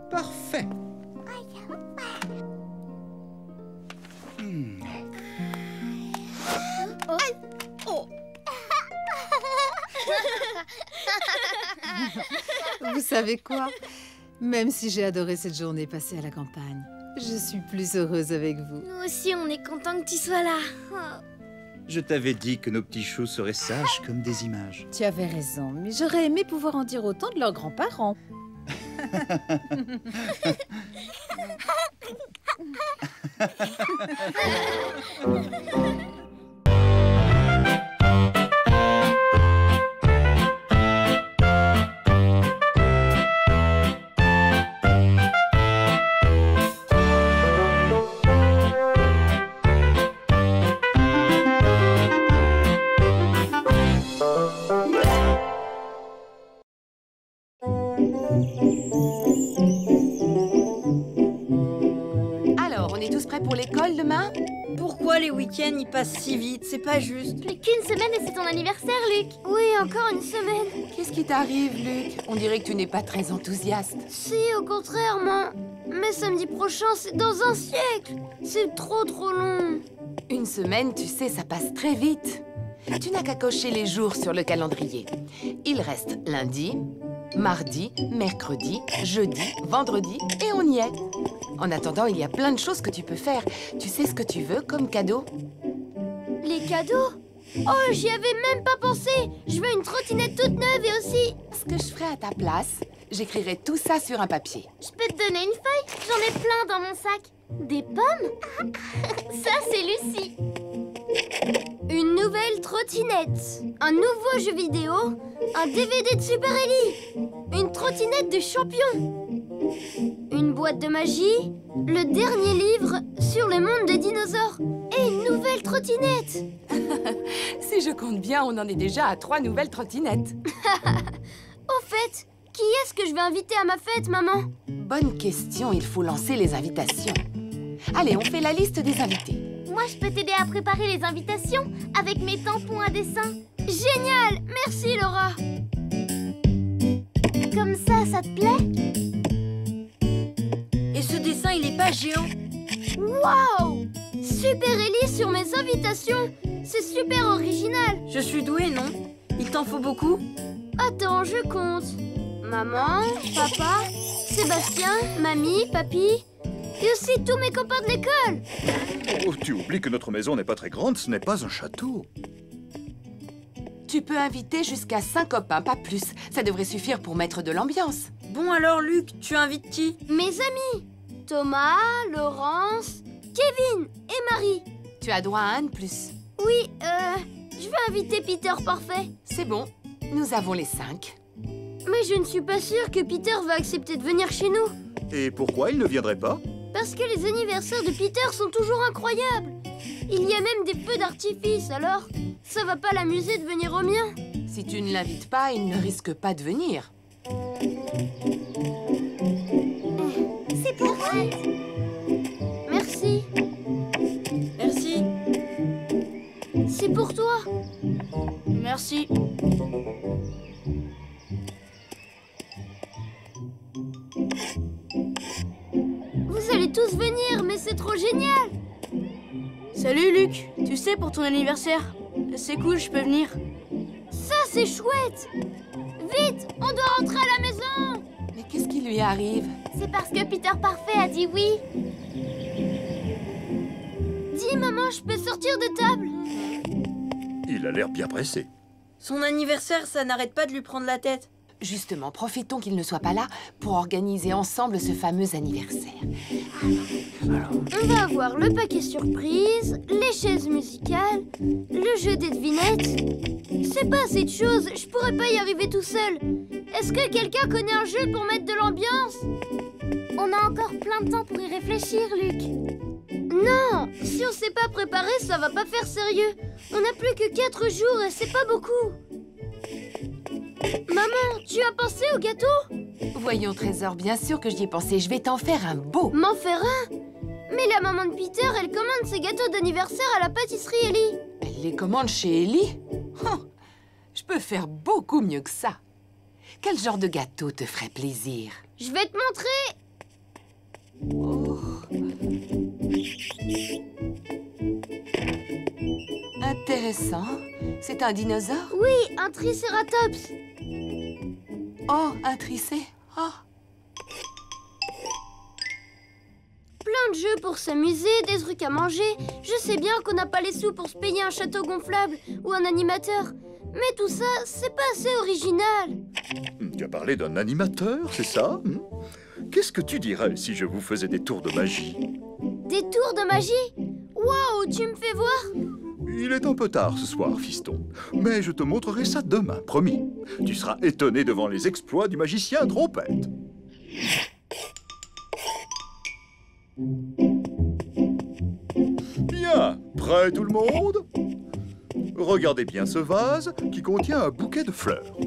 Parfait. Vous savez quoi? Même si j'ai adoré cette journée passée à la campagne, je suis plus heureuse avec vous. Nous aussi, on est contents que tu sois là. Je t'avais dit que nos petits choux seraient sages comme des images. Tu avais raison, mais j'aurais aimé pouvoir en dire autant de leurs grands-parents. Alors, on est tous prêts pour l'école demain? Pourquoi les week-ends ils passent si vite? C'est pas juste. Plus qu'une semaine et c'est ton anniversaire, Luc. Oui, encore une semaine. Qu'est-ce qui t'arrive, Luc? On dirait que tu n'es pas très enthousiaste. Si, au contraire, mais samedi prochain, c'est dans un siècle. C'est trop long. Une semaine, tu sais, ça passe très vite. Tu n'as qu'à cocher les jours sur le calendrier. Il reste lundi, mardi, mercredi, jeudi, vendredi et on y est. En attendant, il y a plein de choses que tu peux faire. Tu sais ce que tu veux comme cadeau? Les cadeaux? Oh, j'y avais même pas pensé. Je veux une trottinette toute neuve et aussi... Ce que je ferai à ta place, j'écrirai tout ça sur un papier. Je peux te donner une feuille? J'en ai plein dans mon sac. Des pommes? Ça, c'est Lucie. Une nouvelle trottinette. Un nouveau jeu vidéo. Un DVD de Super Ellie. Une trottinette de champion. Une boîte de magie. Le dernier livre sur le monde des dinosaures. Et une nouvelle trottinette. Si je compte bien, on en est déjà à 3 nouvelles trottinettes. Au fait, qui est-ce que je vais inviter à ma fête, maman? Bonne question, il faut lancer les invitations. Allez, on fait la liste des invités. Moi, je peux t'aider à préparer les invitations avec mes tampons à dessin. Génial! Merci, Laura. Comme ça te plaît? Et ce dessin, il est pas géant. Waouh! Super Ellie sur mes invitations. C'est super original. Je suis douée, non? Il t'en faut beaucoup? Attends, je compte. Maman, papa, Sébastien, mamie, papy... Et aussi tous mes copains de l'école. Oh, tu oublies que notre maison n'est pas très grande, ce n'est pas un château. Tu peux inviter jusqu'à 5 copains, pas plus. Ça devrait suffire pour mettre de l'ambiance. Bon alors, Luc, tu invites qui? Mes amis. Thomas, Laurence, Kevin et Marie. Tu as droit à un de plus. Oui, je vais inviter Peter Parfait. C'est bon, nous avons les 5. Mais je ne suis pas sûre que Peter va accepter de venir chez nous. Et pourquoi il ne viendrait pas? Parce que les anniversaires de Peter sont toujours incroyables. Il y a même des feux d'artifice, alors ça va pas l'amuser de venir au mien. Si tu ne l'invites pas, il ne risque pas de venir. C'est pour toi. Merci. Merci. C'est pour toi. Merci. Vous allez tous venir, mais c'est trop génial. Salut Luc, tu sais pour ton anniversaire, c'est cool, je peux venir. Ça c'est chouette. Vite, on doit rentrer à la maison. Mais qu'est-ce qui lui arrive? C'est parce que Peter Parfait a dit oui. Dis maman, je peux sortir de table? Il a l'air bien pressé. Son anniversaire, ça n'arrête pas de lui prendre la tête. Justement, profitons qu'il ne soit pas là pour organiser ensemble ce fameux anniversaire. Alors... On va avoir le paquet surprise, les chaises musicales, le jeu des devinettes sais pas assez de choses, je pourrais pas y arriver tout seul. Est-ce que quelqu'un connaît un jeu pour mettre de l'ambiance? On a encore plein de temps pour y réfléchir, Luc. Non, si on s'est pas préparé, ça va pas faire sérieux. On n'a plus que 4 jours et c'est pas beaucoup. Maman, tu as pensé au gâteau? Voyons, Trésor, bien sûr que j'y ai pensé. Je vais t'en faire un beau. M'en faire un? Mais la maman de Peter, elle commande ses gâteaux d'anniversaire à la pâtisserie Ellie. Elle les commande chez Ellie? Je peux faire beaucoup mieux que ça. Quel genre de gâteau te ferait plaisir? Je vais te montrer. Oh. Intéressant. C'est un dinosaure? Oui, un tricératops. Oh, un tricé? Oh. Plein de jeux pour s'amuser, des trucs à manger. Je sais bien qu'on n'a pas les sous pour se payer un château gonflable ou un animateur. Mais tout ça, c'est pas assez original. Tu as parlé d'un animateur, c'est ça? Qu'est-ce que tu dirais si je vous faisais des tours de magie? Des tours de magie? Waouh, tu me fais voir? Il est un peu tard ce soir, fiston. Mais je te montrerai ça demain, promis. Tu seras étonné devant les exploits du magicien Trompette. Bien, prêt tout le monde? Regardez bien ce vase qui contient un bouquet de fleurs.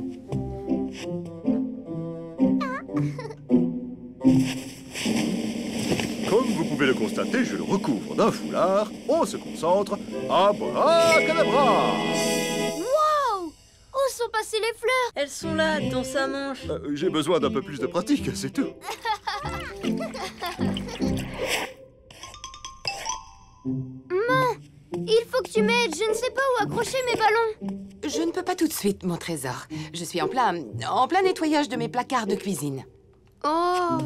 Comme vous pouvez le constater, je le recouvre d'un foulard. On se concentre. Abracadabra! Wow! Où sont passées les fleurs? Elles sont là, dans sa manche. J'ai besoin d'un peu plus de pratique, c'est tout. Maman, il faut que tu m'aides. Je ne sais pas où accrocher mes ballons. Je ne peux pas tout de suite, mon trésor. Je suis en plein nettoyage de mes placards de cuisine. Oh!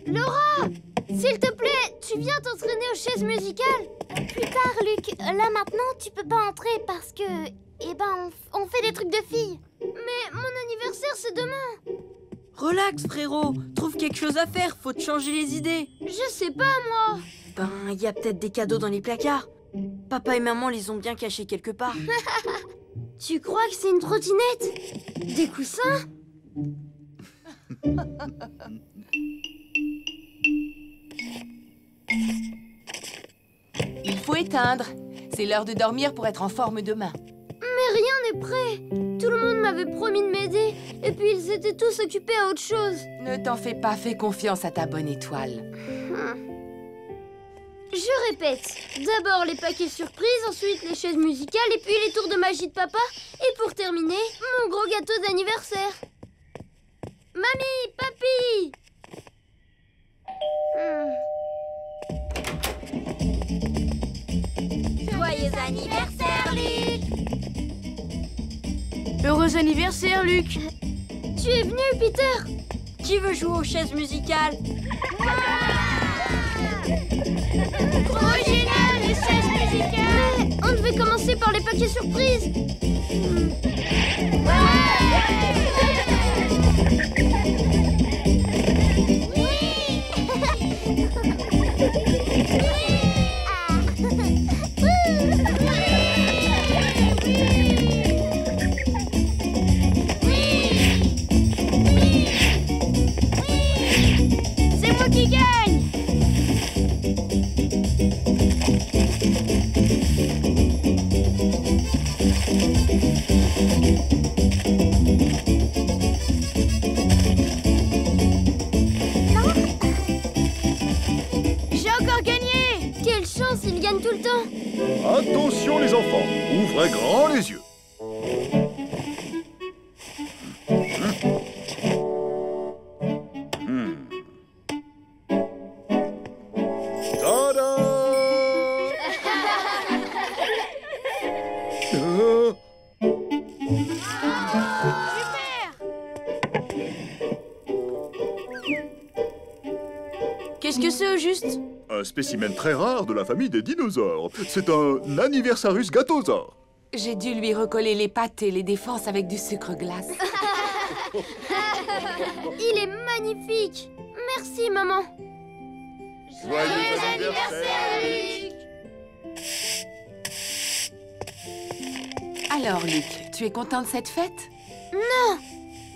Laura! S'il te plaît, tu viens t'entraîner aux chaises musicales? Plus tard, Luc. Là, maintenant, tu peux pas entrer parce que... Eh ben, on fait des trucs de filles. Mais mon anniversaire, c'est demain. Relax, frérot. Trouve quelque chose à faire. Faut te changer les idées. Je sais pas, moi. Ben, il y a peut-être des cadeaux dans les placards. Papa et maman les ont bien cachés quelque part. Tu crois que c'est une trottinette? Des coussins? Il faut éteindre. C'est l'heure de dormir pour être en forme demain. Mais rien n'est prêt. Tout le monde m'avait promis de m'aider. Et puis ils étaient tous occupés à autre chose. Ne t'en fais pas, fais confiance à ta bonne étoile. Je répète. D'abord les paquets surprises, ensuite les chaises musicales, et puis les tours de magie de papa. Et pour terminer, mon gros gâteau d'anniversaire. Mamie, papy! Joyeux anniversaire, Luc! Heureux anniversaire, Luc! Tu es venu, Peter? Qui veut jouer aux chaises musicales? Trop génial, les chaises musicales! Mais on devait commencer par les paquets surprises. C'est moi qui gagne! J'ai encore gagné! Quelle chance, il gagne tout le temps! Attention les enfants, ouvrez grand les yeux. Tada! Qu'est-ce que c'est au juste? Un spécimen très rare de la famille des dinosaures. C'est un Anniversarus gatosaure. J'ai dû lui recoller les pattes et les défenses avec du sucre glace. Il est magnifique! Merci, maman! Joyeux anniversaire, Luc! Alors, Luc, tu es content de cette fête? Non!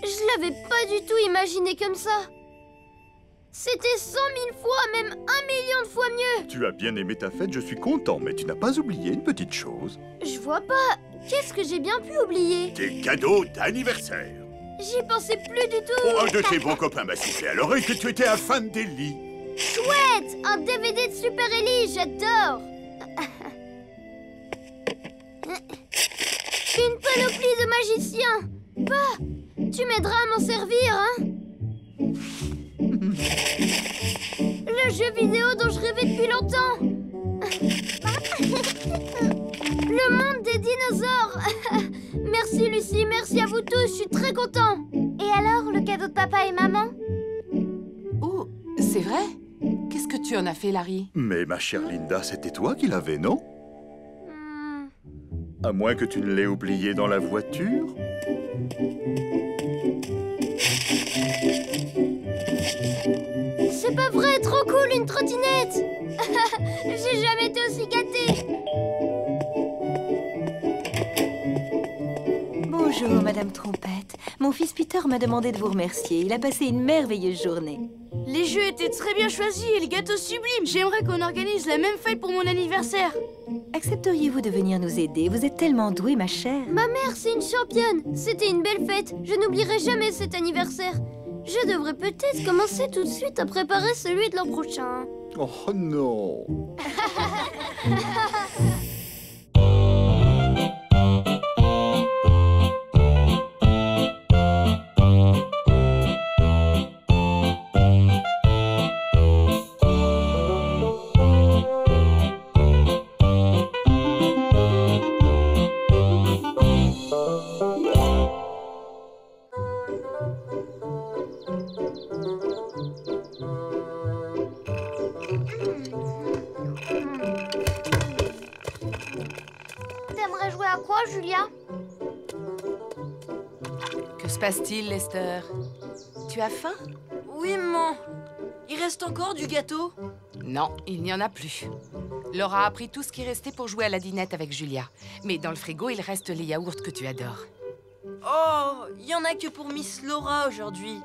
Je l'avais pas du tout imaginé comme ça. C'était 100 000 fois, même 1 million de fois mieux. Tu as bien aimé ta fête, je suis content, mais tu n'as pas oublié une petite chose. Je vois pas. Qu'est-ce que j'ai bien pu oublier? Tes cadeaux d'anniversaire. J'y pensais plus du tout. Oh, un de tes bons copains m'a sifflé à l'oreille que tu étais un fan d'Ellie. Chouette! Un DVD de Super Ellie, j'adore. Une panoplie de magiciens. Bah, tu m'aideras à m'en servir, hein? Le jeu vidéo dont je rêvais depuis longtemps. Le monde des dinosaures. Merci Lucie, merci à vous tous, je suis très content. Et alors, le cadeau de papa et maman? Oh, c'est vrai? Qu'est-ce que tu en as fait, Larry? Mais ma chère Linda, c'était toi qui l'avais, non? À moins que tu ne l'aies oublié dans la voiture. C'est pas vrai, trop cool, une trottinette. J'ai jamais été aussi gâtée. Bonjour, Madame Trompette. Mon fils Peter m'a demandé de vous remercier. Il a passé une merveilleuse journée. Les jeux étaient très bien choisis et le gâteau sublime. J'aimerais qu'on organise la même fête pour mon anniversaire. Accepteriez-vous de venir nous aider? Vous êtes tellement douée, ma chère. Ma mère, c'est une championne. C'était une belle fête. Je n'oublierai jamais cet anniversaire. Je devrais peut-être commencer tout de suite à préparer celui de l'an prochain. Oh non! T'aimerais jouer à quoi, Julia? Que se passe-t-il, Lester? Tu as faim? Oui, maman. Il reste encore du gâteau? Non, il n'y en a plus. Laura a pris tout ce qui restait pour jouer à la dinette avec Julia. Mais dans le frigo, il reste les yaourts que tu adores. Oh, il y en a que pour Miss Laura aujourd'hui.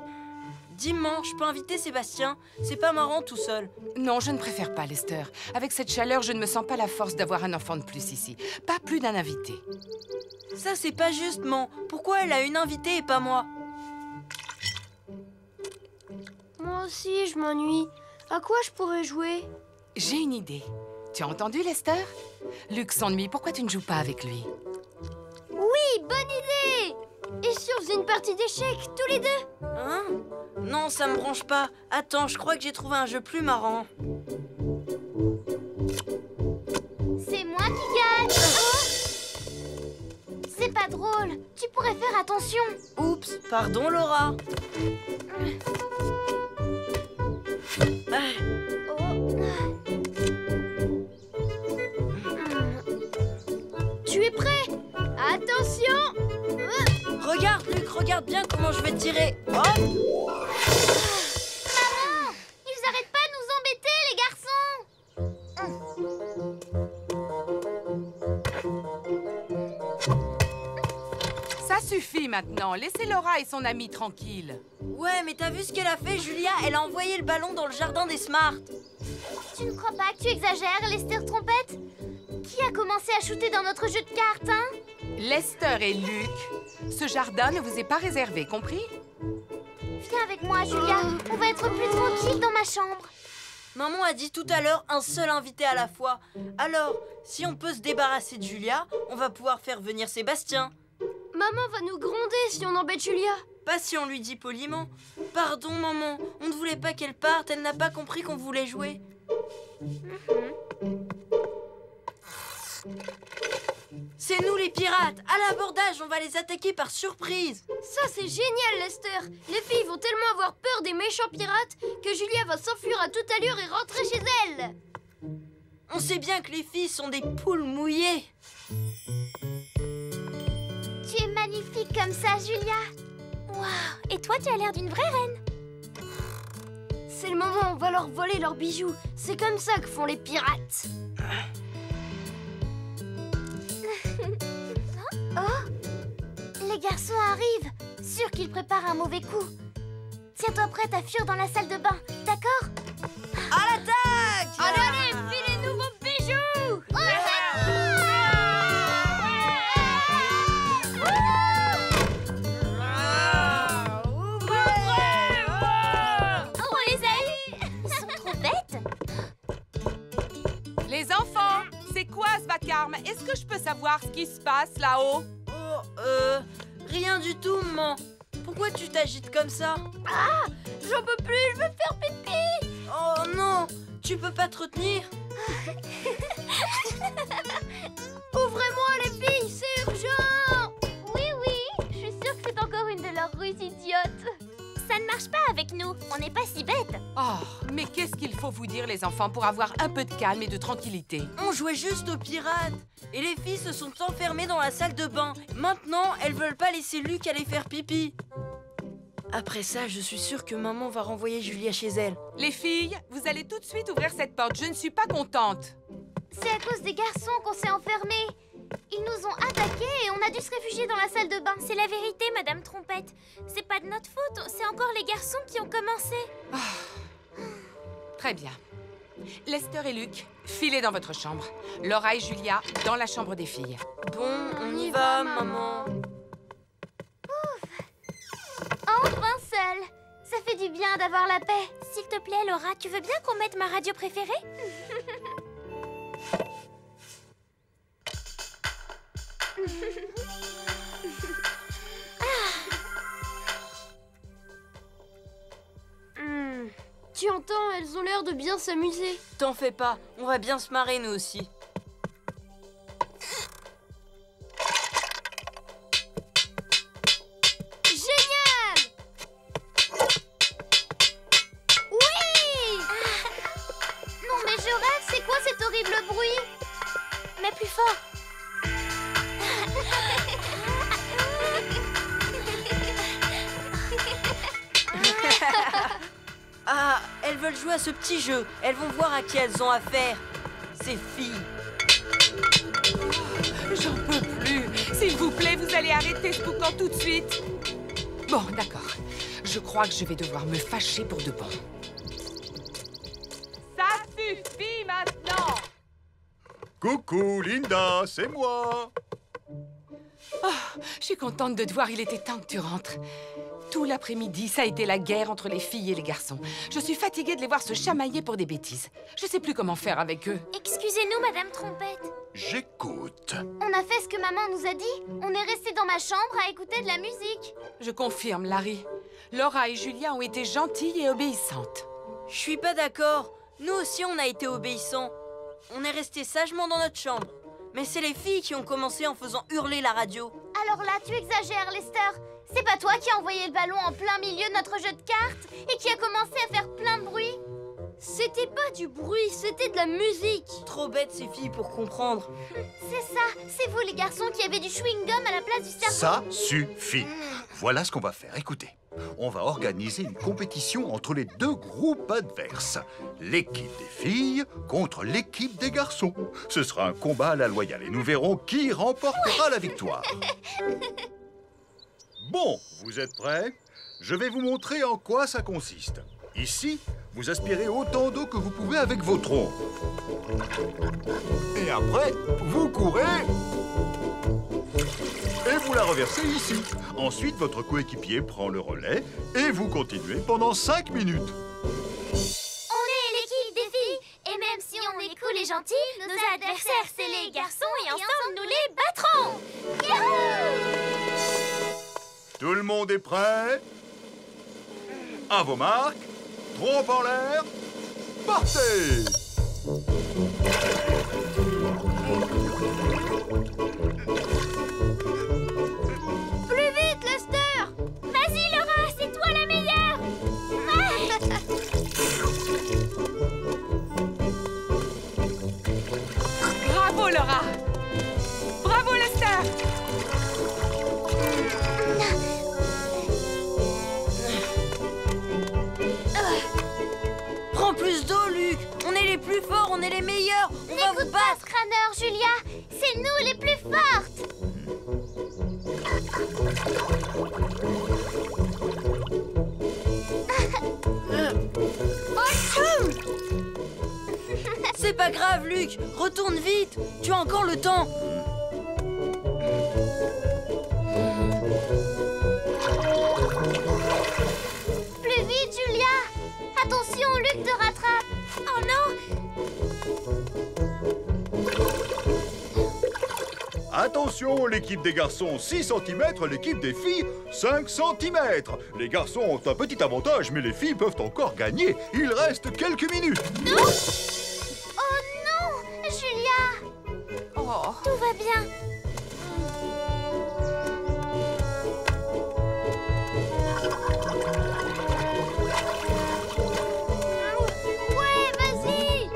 Dimanche, je peux inviter Sébastien? C'est pas marrant tout seul. Non, je ne préfère pas, Lester. Avec cette chaleur, je ne me sens pas la force d'avoir un enfant de plus ici. Pas plus d'un invité. Ça, c'est pas juste, maman. Pourquoi elle a une invitée et pas moi? Moi aussi, je m'ennuie. À quoi je pourrais jouer? J'ai une idée. Tu as entendu, Lester? Luc s'ennuie. Pourquoi tu ne joues pas avec lui? Oui, bonne idée! Et si on faisait une partie d'échecs, tous les deux? Hein? Non, ça me branche pas. Attends, je crois que j'ai trouvé un jeu plus marrant. C'est moi qui gagne! C'est pas drôle. Tu pourrais faire attention. Oups, pardon, Laura. Tu es prêt? Attention! Regarde, Luc, regarde bien comment je vais tirer. Oh! Maman! Ils arrêtent pas de nous embêter, les garçons! Ça suffit maintenant. Laissez Laura et son amie tranquilles. Ouais, mais t'as vu ce qu'elle a fait, Julia? Elle a envoyé le ballon dans le jardin des Smart. Tu ne crois pas que tu exagères, Lester Trompette? Qui a commencé à shooter dans notre jeu de cartes, hein? Lester et Luc, ce jardin ne vous est pas réservé, compris? Viens avec moi, Julia. On va être plus tranquille dans ma chambre. Maman a dit tout à l'heure un seul invité à la fois. Alors, si on peut se débarrasser de Julia, on va pouvoir faire venir Sébastien. Maman va nous gronder si on embête Julia. Pas si on lui dit poliment. Pardon, maman, on ne voulait pas qu'elle parte, elle n'a pas compris qu'on voulait jouer. C'est nous les pirates. À l'abordage, on va les attaquer par surprise. Ça, c'est génial, Lester. Les filles vont tellement avoir peur des méchants pirates que Julia va s'enfuir à toute allure et rentrer chez elle. On sait bien que les filles sont des poules mouillées. Tu es magnifique comme ça, Julia. Waouh. Et toi, tu as l'air d'une vraie reine. C'est le moment où on va leur voler leurs bijoux. C'est comme ça que font les pirates. Oh, Les garçons arrivent. Sûr qu'ils préparent un mauvais coup. Tiens-toi prête à fuir dans la salle de bain, d'accord? À l'attaque! Allez, filez-nous vos bijoux! On les a eus! Ils sont trop bêtes! Les enfants, c'est quoi ce vacarme? Est-ce que je peux savoir ce qui se passe là-haut? Rien du tout, maman. Pourquoi tu t'agites comme ça? Ah! J'en peux plus, je veux faire pipi! Oh non! Tu peux pas te retenir? Ouvrez-moi les filles, c'est urgent! Oui, je suis sûre que c'est encore une de leurs ruses idiotes. Ça ne marche pas avec nous, on n'est pas si bêtes. Oh, mais qu'est-ce qu'il faut vous dire, les enfants, pour avoir un peu de calme et de tranquillité? On jouait juste aux pirates. Et les filles se sont enfermées dans la salle de bain. Maintenant, elles veulent pas laisser Luc aller faire pipi. Après ça, je suis sûre que maman va renvoyer Julia chez elle. Les filles, vous allez tout de suite ouvrir cette porte. Je ne suis pas contente. C'est à cause des garçons qu'on s'est enfermés. Ils nous ont attaqués et on a dû se réfugier dans la salle de bain. C'est la vérité, Madame Trompette. C'est pas de notre faute, c'est encore les garçons qui ont commencé. Oh. Très bien. Lester et Luc, filez dans votre chambre. Laura et Julia, dans la chambre des filles. Bon, on y va, maman. Enfin seule. Ça fait du bien d'avoir la paix. S'il te plaît, Laura, tu veux bien qu'on mette ma radio préférée? Tu entends, elles ont l'air de bien s'amuser. T'en fais pas, on va bien se marrer nous aussi. Génial! Oui! Non mais je rêve, c'est quoi cet horrible bruit? Mais plus fort. Ah, elles veulent jouer à ce petit jeu. Elles vont voir à qui elles ont affaire. Ces filles. J'en peux plus. S'il vous plaît, vous allez arrêter ce boucan tout de suite. Bon, d'accord. Je crois que je vais devoir me fâcher pour de bon. Ça suffit maintenant. Coucou, Linda, c'est moi. Oh, je suis contente de te voir. Il était temps que tu rentres. Tout l'après-midi, ça a été la guerre entre les filles et les garçons. Je suis fatiguée de les voir se chamailler pour des bêtises. Je sais plus comment faire avec eux. Excusez-nous, Madame Trompette. J'écoute. On a fait ce que maman nous a dit. On est resté dans ma chambre à écouter de la musique. Je confirme, Larry. Laura et Julia ont été gentilles et obéissantes. Je suis pas d'accord. Nous aussi, on a été obéissants. On est resté sagement dans notre chambre. Mais c'est les filles qui ont commencé en faisant hurler la radio. Alors là, tu exagères, Lester. C'est pas toi qui as envoyé le ballon en plein milieu de notre jeu de cartes et qui a commencé à faire plein de bruit? C'était pas du bruit, c'était de la musique. Trop bêtes ces filles pour comprendre. C'est ça, c'est vous les garçons qui avez du chewing-gum à la place du cerveau. Ça suffit. Voilà ce qu'on va faire, écoutez. On va organiser une compétition entre les deux groupes adverses. L'équipe des filles contre l'équipe des garçons. Ce sera un combat à la loyale et nous verrons qui remportera la victoire. Bon, vous êtes prêts? Je vais vous montrer en quoi ça consiste. Ici, vous aspirez autant d'eau que vous pouvez avec vos troncs. Et après, vous courez et vous la reversez ici. Ensuite, votre coéquipier prend le relais et vous continuez pendant 5 minutes. On est l'équipe des filles et même si on est cool et gentils, nos adversaires c'est les garçons et ensemble nous les battrons. Yahoo! Tout le monde est prêt? À vos marques, trompe en l'air, partez! Plus vite, Lester! Vas-y, Laura, c'est toi la meilleure! Bravo, Laura! Bravo, Lester! Prends plus d'eau, Luc. On est les plus forts, on est les meilleurs. On va vous battre. Craneur, Julia, c'est nous les plus fortes. pas grave, Luc. Retourne vite. Tu as encore le temps. Plus vite, Julia! Attention, Luc te rattrape! Oh non! Attention, l'équipe des garçons 6 cm, l'équipe des filles 5 cm. Les garçons ont un petit avantage, mais les filles peuvent encore gagner. Il reste quelques minutes. Non! Oh non! Julia! Oh. Tout va bien. Ouais, vas-y!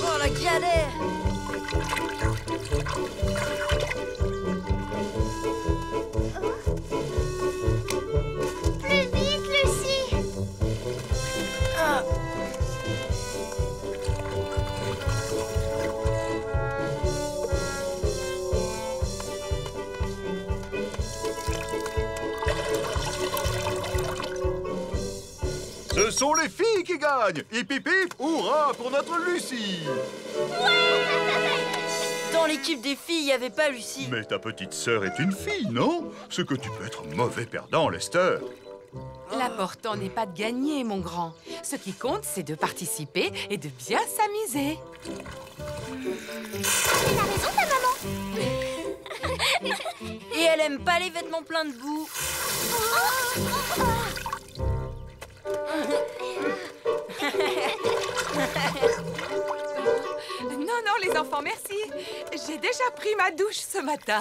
Oh, la galère! Plus vite, Lucie! Ah. Ce sont les filles qui gagnent. Hip hip hip, hurrah pour notre Lucie. Dans l'équipe des filles, il n'y avait pas Lucie. Mais ta petite sœur est une fille, non? Ce que tu peux être mauvais perdant, Lester. L'important n'est pas de gagner, mon grand. Ce qui compte, c'est de participer et de bien s'amuser. Elle a raison, ta maman! Et elle aime pas les vêtements pleins de boue. Non, non, les enfants, merci. J'ai déjà pris ma douche ce matin.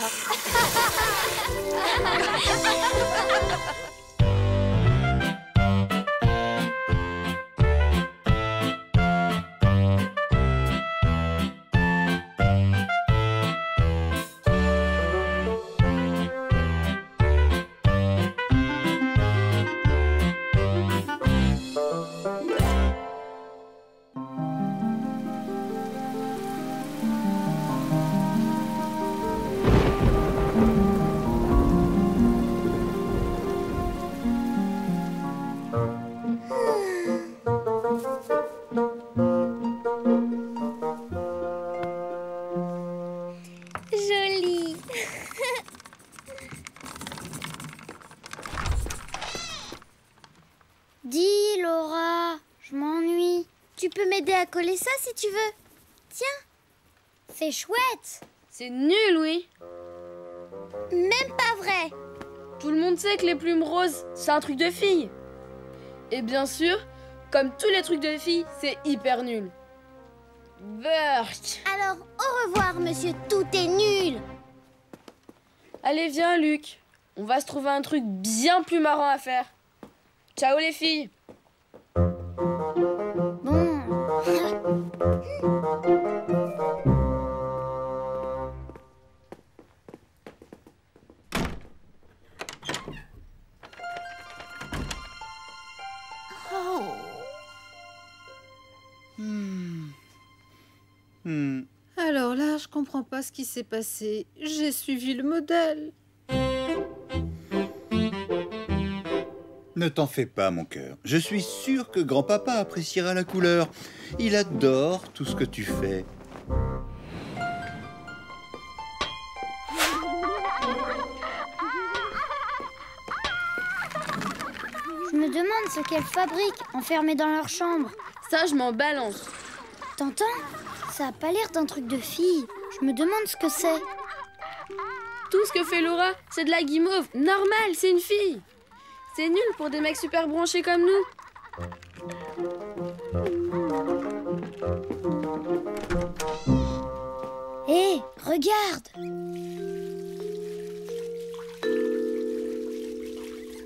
Joli! Dis, Laura, je m'ennuie. Tu peux m'aider à coller ça si tu veux. Tiens, c'est chouette. C'est nul, oui. Même pas vrai. Tout le monde sait que les plumes roses, c'est un truc de fille. Et bien sûr, comme tous les trucs de filles, c'est hyper nul. Burk. Alors, au revoir, monsieur Tout est nul. Allez, viens, Luc. On va se trouver un truc bien plus marrant à faire. Ciao, les filles. Bon. Oh. Alors là, je comprends pas ce qui s'est passé. J'ai suivi le modèle. Ne t'en fais pas, mon cœur. Je suis sûr que grand-papa appréciera la couleur. Il adore tout ce que tu fais. Je me demande ce qu'elles fabriquent enfermées dans leur chambre. Ça, je m'en balance. T'entends? Ça a pas l'air d'un truc de fille. Je me demande ce que c'est. Tout ce que fait Laura, c'est de la guimauve. Normal, c'est une fille. C'est nul pour des mecs super branchés comme nous. Hé, regarde!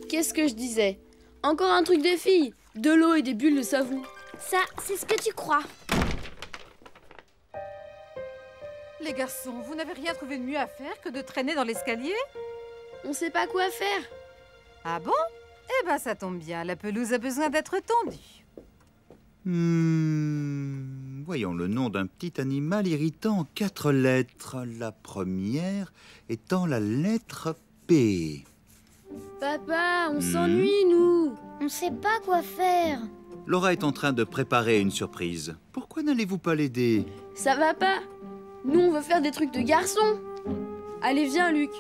Qu'est-ce que je disais? Encore un truc de fille. De l'eau et des bulles de savon. Ça, c'est ce que tu crois. Les garçons, vous n'avez rien trouvé de mieux à faire que de traîner dans l'escalier? On sait pas quoi faire. Ah bon? Eh ben, ça tombe bien. La pelouse a besoin d'être tondue. Voyons le nom d'un petit animal irritant en 4 lettres. La première étant la lettre P. Papa, on s'ennuie, nous. On sait pas quoi faire. Laura est en train de préparer une surprise. Pourquoi n'allez-vous pas l'aider? Ça va pas. Nous, on veut faire des trucs de garçons. Allez, viens, Luc.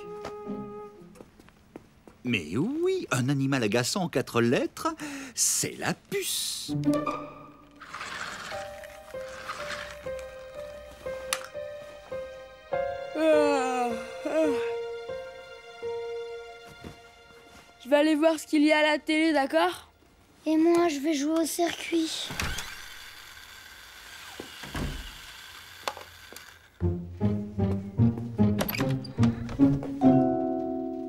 Mais oui, un animal agaçant en 4 lettres, c'est la puce. Je vais aller voir ce qu'il y a à la télé, d'accord? Et moi, je vais jouer au circuit.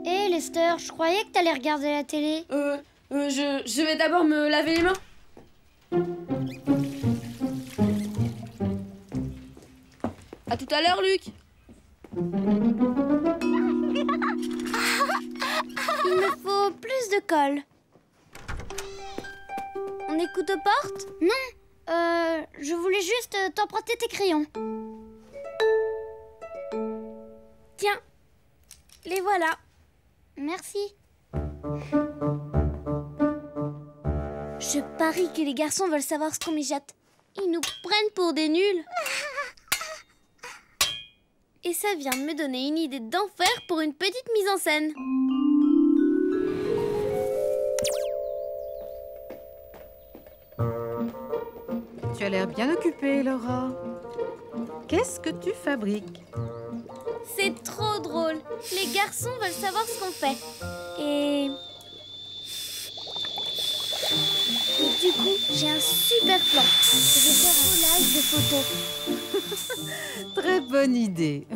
Hé, Lester, je croyais que t'allais regarder la télé. Je vais d'abord me laver les mains. À tout à l'heure, Luc. Il me faut plus de colle. On écoute aux portes? Non, je voulais juste t'emprunter tes crayons. Tiens, les voilà. Merci. Je parie que les garçons veulent savoir ce qu'on mijote. Ils nous prennent pour des nuls. Et ça vient de me donner une idée d'enfer pour une petite mise en scène. Tu as l'air bien occupée, Laura. Qu'est-ce que tu fabriques? C'est trop drôle. Les garçons veulent savoir ce qu'on fait. Et du coup, j'ai un super plan. Je vais faire un live de photos. Très bonne idée.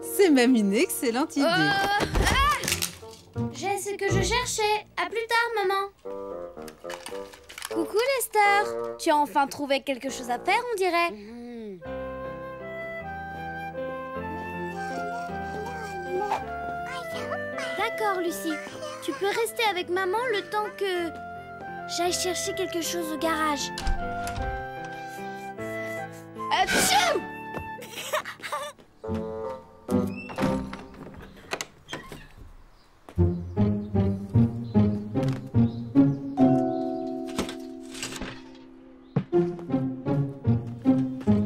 C'est même une excellente idée. J'ai ce que je cherchais. À plus tard, maman. Coucou, Lester. Tu as enfin trouvé quelque chose à faire, on dirait. D'accord, Lucie. Tu peux rester avec maman le temps que j'aille chercher quelque chose au garage. Atchou!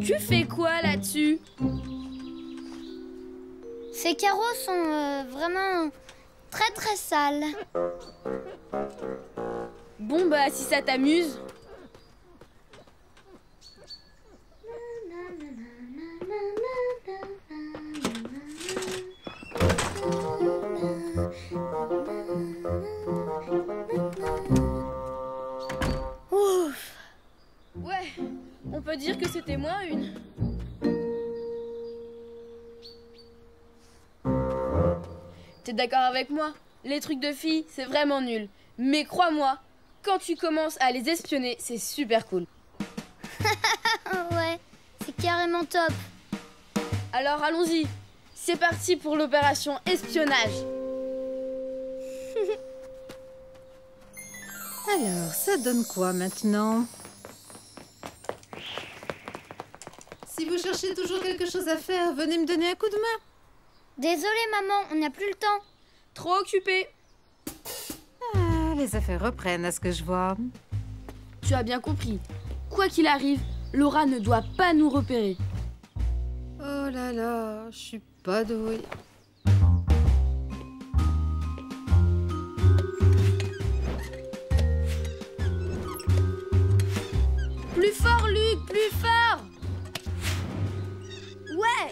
Tu fais quoi là-dessus? Ces carreaux sont vraiment très sales. Bon bah si ça t'amuse. Ouf. Ouais, on peut dire que c'était moins une. T'es d'accord avec moi? Les trucs de filles, c'est vraiment nul. Mais crois-moi, quand tu commences à les espionner, c'est super cool. Ouais, c'est carrément top. Alors allons-y. C'est parti pour l'opération espionnage. Alors, ça donne quoi maintenant? Si vous cherchez toujours quelque chose à faire, venez me donner un coup de main. Désolée, maman, on n'a plus le temps. Trop occupé. Ah, les affaires reprennent à ce que je vois. Tu as bien compris. Quoi qu'il arrive, Laura ne doit pas nous repérer. Oh là là, je suis pas douée. Plus fort, Luc, plus fort! Ouais!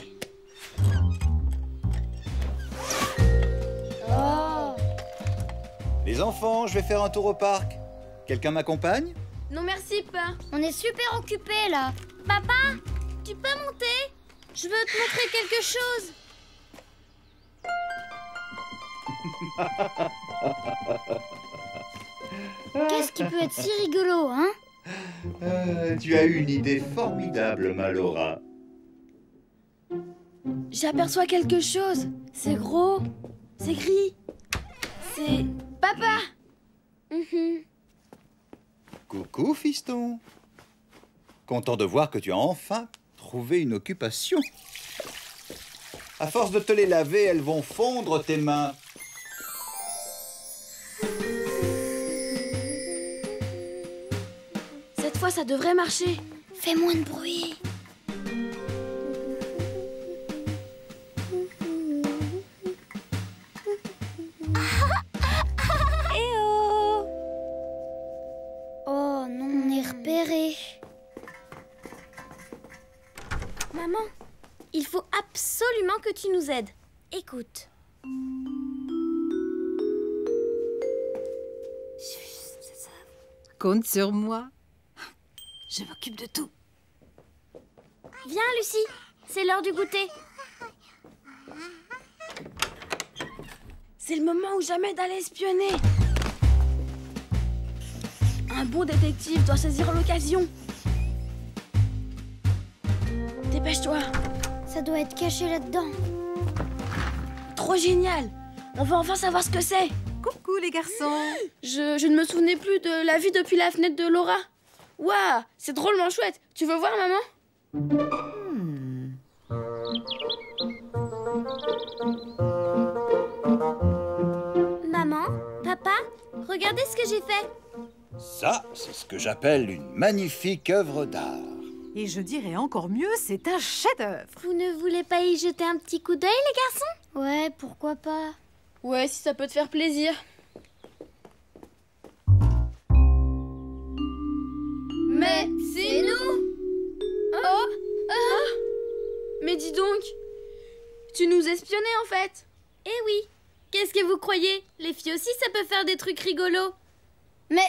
Oh! Les enfants, je vais faire un tour au parc. Quelqu'un m'accompagne? Non merci, pas. On est super occupés là. Papa, tu peux monter? Je veux te montrer quelque chose. Qu'est-ce qui peut être si rigolo, hein? Tu as eu une idée formidable, ma Laura. J'aperçois quelque chose. C'est gros. C'est gris. C'est papa. Coucou, fiston. Content de voir que tu as enfin trouvé une occupation. À force de te les laver, elles vont fondre tes mains. Cette fois, ça devrait marcher. Fais moins de bruit. Eh oh! Oh non, on est repéré. Maman, il faut absolument que tu nous aides. Écoute. Compte sur moi. Je m'occupe de tout. Viens, Lucie. C'est l'heure du goûter. C'est le moment ou jamais d'aller espionner. Un bon détective doit saisir l'occasion. Dépêche-toi. Ça doit être caché là-dedans. Trop génial. On va enfin savoir ce que c'est. Coucou les garçons. Je ne me souvenais plus de la vue depuis la fenêtre de Laura. Waouh, c'est drôlement chouette. Tu veux voir, maman? Maman, papa, regardez ce que j'ai fait. Ça, c'est ce que j'appelle une magnifique œuvre d'art. Et je dirais encore mieux, c'est un chef-d'œuvre. Vous ne voulez pas y jeter un petit coup d'œil, les garçons? Ouais, pourquoi pas. Ouais, si ça peut te faire plaisir. Mais c'est nous! Oh! Mais dis donc! Tu nous espionnais en fait! Eh oui! Qu'est-ce que vous croyez? Les filles aussi, ça peut faire des trucs rigolos. Mais,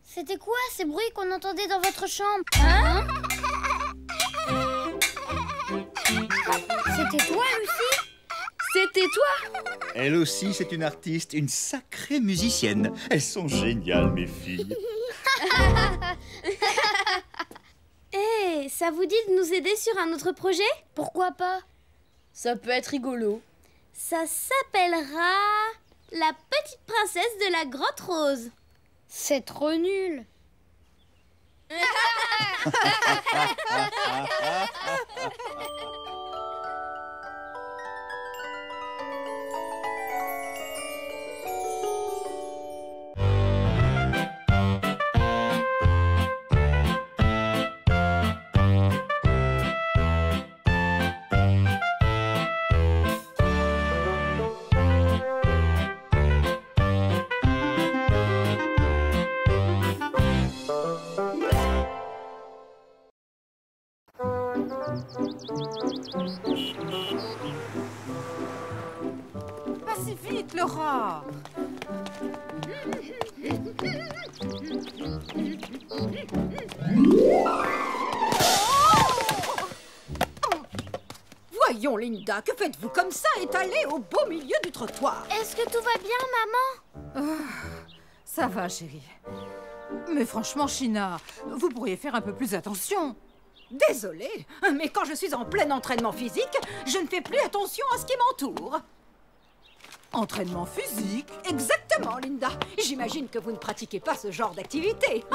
c'était quoi ces bruits qu'on entendait dans votre chambre? Hein? C'était toi, Lucie? C'était toi? Elle aussi, c'est une artiste, une sacrée musicienne. Elles sont géniales, mes filles. Eh, ça vous dit de nous aider sur un autre projet? Pourquoi pas? Ça peut être rigolo. Ça s'appellera La petite princesse de la grotte rose. C'est trop nul. Pas si vite, Laura. Voyons, Linda, que faites-vous comme ça, étalée au beau milieu du trottoir? Est-ce que tout va bien, maman? Ça va, chérie. Mais franchement, China, vous pourriez faire un peu plus attention. Désolée, mais quand je suis en plein entraînement physique, je ne fais plus attention à ce qui m'entoure. Entraînement physique? Exactement, Linda. J'imagine que vous ne pratiquez pas ce genre d'activité.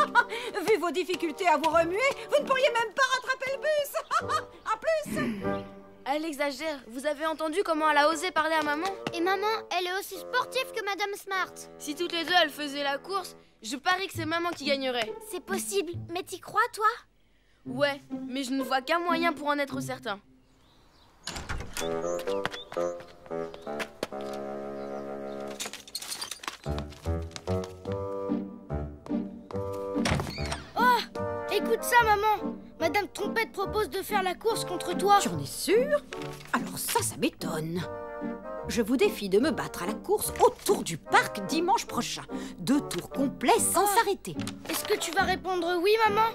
Vu vos difficultés à vous remuer, vous ne pourriez même pas rattraper le bus. En plus... Elle exagère. Vous avez entendu comment elle a osé parler à maman? Et maman, elle est aussi sportive que Madame Smart. Si toutes les deux elles faisaient la course, je parie que c'est maman qui gagnerait. C'est possible, mais t'y crois, toi? Ouais, mais je ne vois qu'un moyen pour en être certain. Oh! Écoute ça, maman! Madame Trompette propose de faire la course contre toi. Tu en es sûre? Alors ça m'étonne. Je vous défie de me battre à la course autour du parc dimanche prochain. 2 tours complets sans s'arrêter. Est-ce que tu vas répondre oui, maman?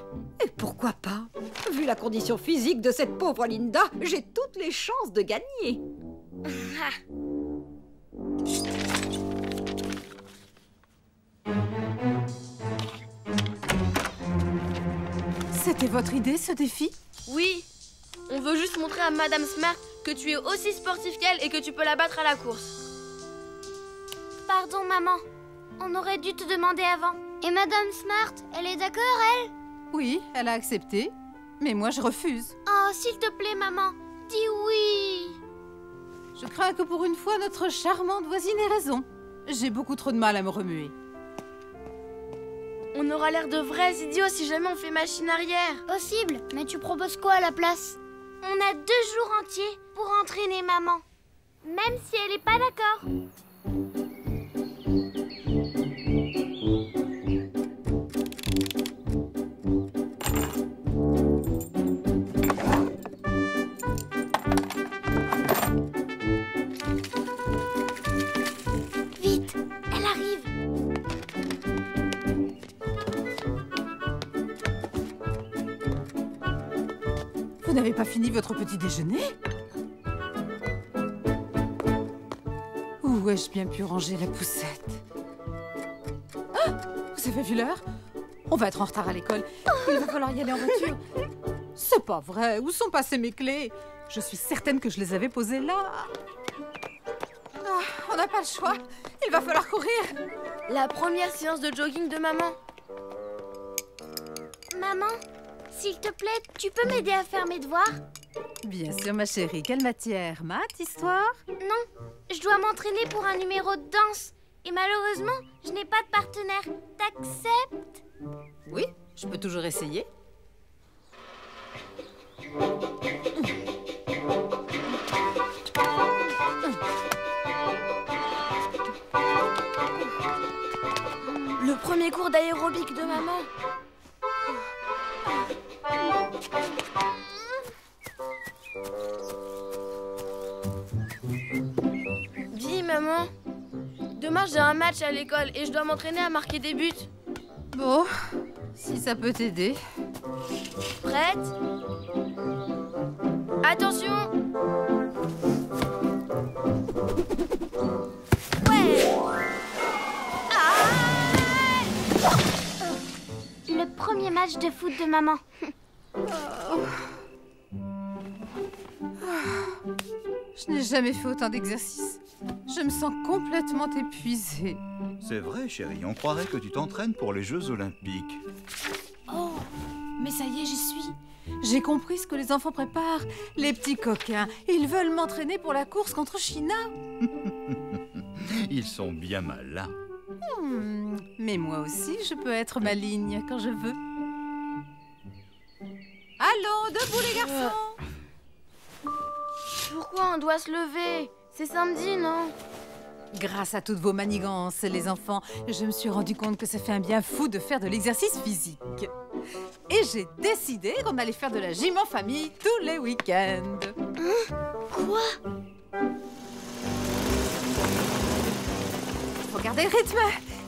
Et pourquoi pas? Vu la condition physique de cette pauvre Linda, j'ai toutes les chances de gagner. C'était votre idée, ce défi? Oui. On veut juste montrer à Madame Smart que tu es aussi sportif qu'elle et que tu peux la battre à la course. Pardon, maman. On aurait dû te demander avant. Et Madame Smart, elle est d'accord, elle? Oui, elle a accepté, mais moi je refuse. Oh, s'il te plaît, maman, dis oui. Je crains que pour une fois, notre charmante voisine ait raison. J'ai beaucoup trop de mal à me remuer. On aura l'air de vrais idiots si jamais on fait machine arrière. Possible, mais tu proposes quoi à la place? On a 2 jours entiers pour entraîner maman. Même si elle n'est pas d'accord. Vite, elle arrive. Vous n'avez pas fini votre petit déjeuner? Où ai-je bien pu ranger la poussette? Ah, vous avez vu l'heure? On va être en retard à l'école. Il va falloir y aller en voiture. C'est pas vrai. Où sont passées mes clés? Je suis certaine que je les avais posées là. Ah, on n'a pas le choix. Il va falloir courir. La première séance de jogging de maman. Maman, s'il te plaît, tu peux m'aider à faire mes devoirs? Bien sûr, ma chérie. Quelle matière? Maths, histoire? Non, je dois m'entraîner pour un numéro de danse. Et malheureusement, je n'ai pas de partenaire. T'acceptes? Oui, je peux toujours essayer. Le premier cours d'aérobic de maman. Dis, maman. Demain, j'ai un match à l'école et je dois m'entraîner à marquer des buts. Bon, si ça peut t'aider. Prête? Attention! Ouais! Le premier match de foot de maman. Je n'ai jamais fait autant d'exercices. Je me sens complètement épuisée. C'est vrai, chérie, on croirait que tu t'entraînes pour les Jeux Olympiques. Oh, mais ça y est, j'y suis. J'ai compris ce que les enfants préparent. Les petits coquins, ils veulent m'entraîner pour la course contre China. Ils sont bien malins. Mais moi aussi, je peux être maligne quand je veux. Allons, debout les garçons! Pourquoi on doit se lever? C'est samedi, non? Grâce à toutes vos manigances, les enfants, je me suis rendu compte que ça fait un bien fou de faire de l'exercice physique. Et j'ai décidé qu'on allait faire de la gym en famille tous les week-ends. Quoi? Faut garder le rythme.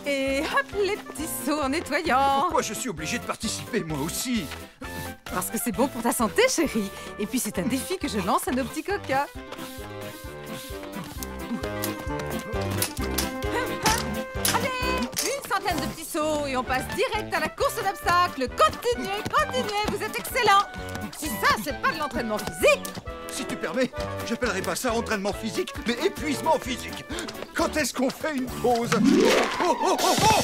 Et hop, les petits sauts en nettoyant. Pourquoi je suis obligée de participer, moi aussi? Parce que c'est bon pour ta santé, chérie. Et puis c'est un défi que je lance à nos petits coquins. Allez, une centaine de petits sauts et on passe direct à la course d'obstacles. Continuez, continuez, vous êtes excellents. Si ça, c'est pas de l'entraînement physique. Si tu permets, j'appellerai pas ça entraînement physique, mais épuisement physique. Quand est-ce qu'on fait une pause? Oh, oh, oh, oh!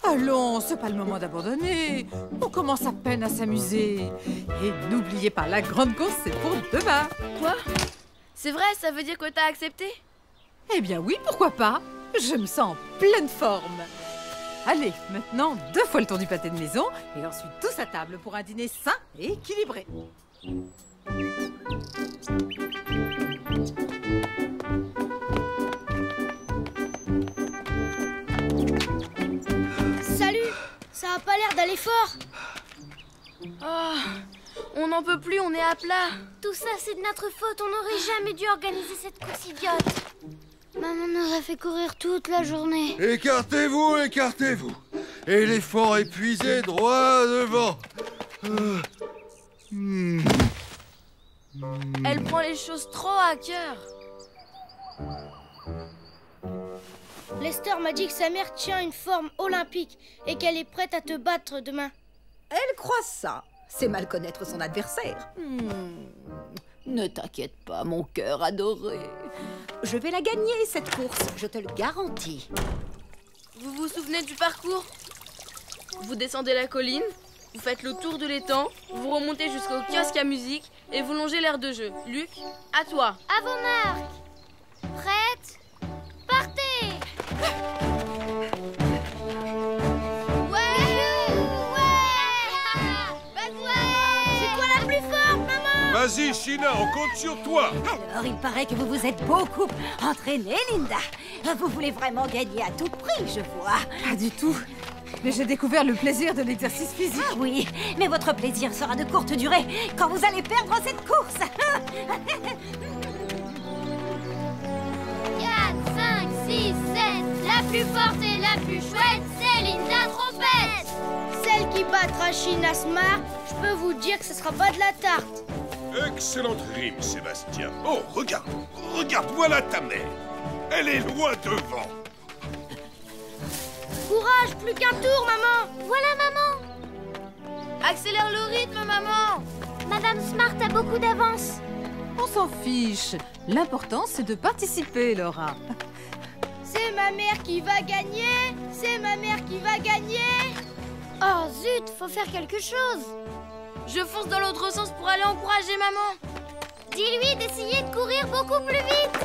Allons, c'est pas le moment d'abandonner. On commence à peine à s'amuser. Et n'oubliez pas, la grande course, c'est pour demain. Quoi? C'est vrai, ça veut dire que t'as accepté? Eh bien oui, pourquoi pas? Je me sens en pleine forme. Allez, maintenant, 2 fois le tour du pâté de maison et ensuite tous à table pour un dîner sain et équilibré. Salut! Ça a pas l'air d'aller fort. Ah, on n'en peut plus, on est à plat. Tout ça, c'est de notre faute. On n'aurait jamais dû organiser cette course idiote. Maman nous a fait courir toute la journée. Écartez-vous, écartez-vous. Éléphant épuisé, droit devant. Elle prend les choses trop à cœur. Lester m'a dit que sa mère tient une forme olympique et qu'elle est prête à te battre demain. Elle croit ça. C'est mal connaître son adversaire. Ne t'inquiète pas, mon cœur adoré. Je vais la gagner, cette course, je te le garantis. Vous vous souvenez du parcours? Vous descendez la colline, vous faites le tour de l'étang, vous remontez jusqu'au kiosque à musique et vous longez l'aire de jeu. Luc, à toi. À vos marques. Prête? Partez! C'est toi la plus forte, maman! Vas-y, Sheena, on compte sur toi. Alors, il paraît que vous vous êtes beaucoup entraînée, Linda. Vous voulez vraiment gagner à tout prix, je vois. Pas du tout. Mais j'ai découvert le plaisir de l'exercice physique. Ah oui, mais votre plaisir sera de courte durée quand vous allez perdre cette course. 4, 5, 6, 7. La plus forte et la plus chouette, c'est Linda Trompette. Celle qui battra Sheena Smart, je peux vous dire que ce sera pas de la tarte. Excellente rime, Sébastien. Oh, regarde, voilà ta mère. Elle est loin devant. Courage, plus qu'un tour, maman. Voilà, maman. Accélère le rythme, maman. Madame Smart a beaucoup d'avance. On s'en fiche. L'important, c'est de participer, Laura. C'est ma mère qui va gagner. C'est ma mère qui va gagner. Oh zut, faut faire quelque chose. Je fonce dans l'autre sens pour aller encourager maman. Dis-lui d'essayer de courir beaucoup plus vite.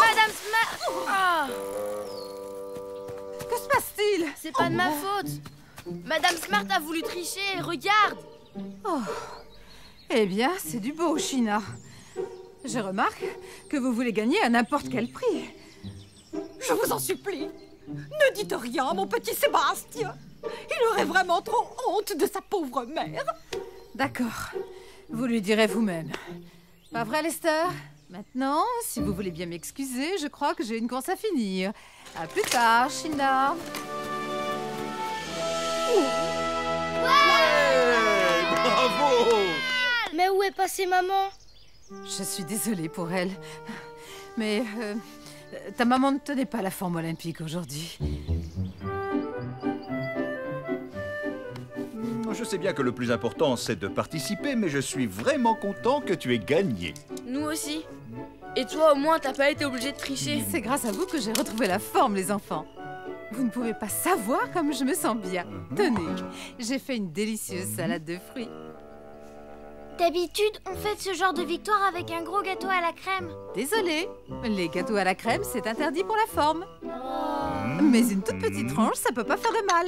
Madame Smart. Ah. Que se passe-t-il? C'est pas de ma faute. Madame Smart a voulu tricher, regarde. Oh. Eh bien, c'est du beau, Sheena. Je remarque que vous voulez gagner à n'importe quel prix. Je vous en supplie, ne dites rien, mon petit Sébastien. Il aurait vraiment trop honte de sa pauvre mère. D'accord, vous lui direz vous-même. Pas vrai, Lester? Maintenant, si vous voulez bien m'excuser, je crois que j'ai une course à finir. À plus tard, Sheena. Bravo! Mais où est passée maman? Je suis désolée pour elle. Mais ta maman ne tenait pas la forme olympique aujourd'hui. Je sais bien que le plus important, c'est de participer, mais je suis vraiment content que tu aies gagné. Nous aussi. Et toi, au moins, t'as pas été obligé de tricher. C'est grâce à vous que j'ai retrouvé la forme, les enfants. Vous ne pouvez pas savoir comme je me sens bien. Tenez, j'ai fait une délicieuse salade de fruits. D'habitude, on fête ce genre de victoire avec un gros gâteau à la crème. Désolée, les gâteaux à la crème, c'est interdit pour la forme. Mais une toute petite tranche, ça peut pas faire de mal.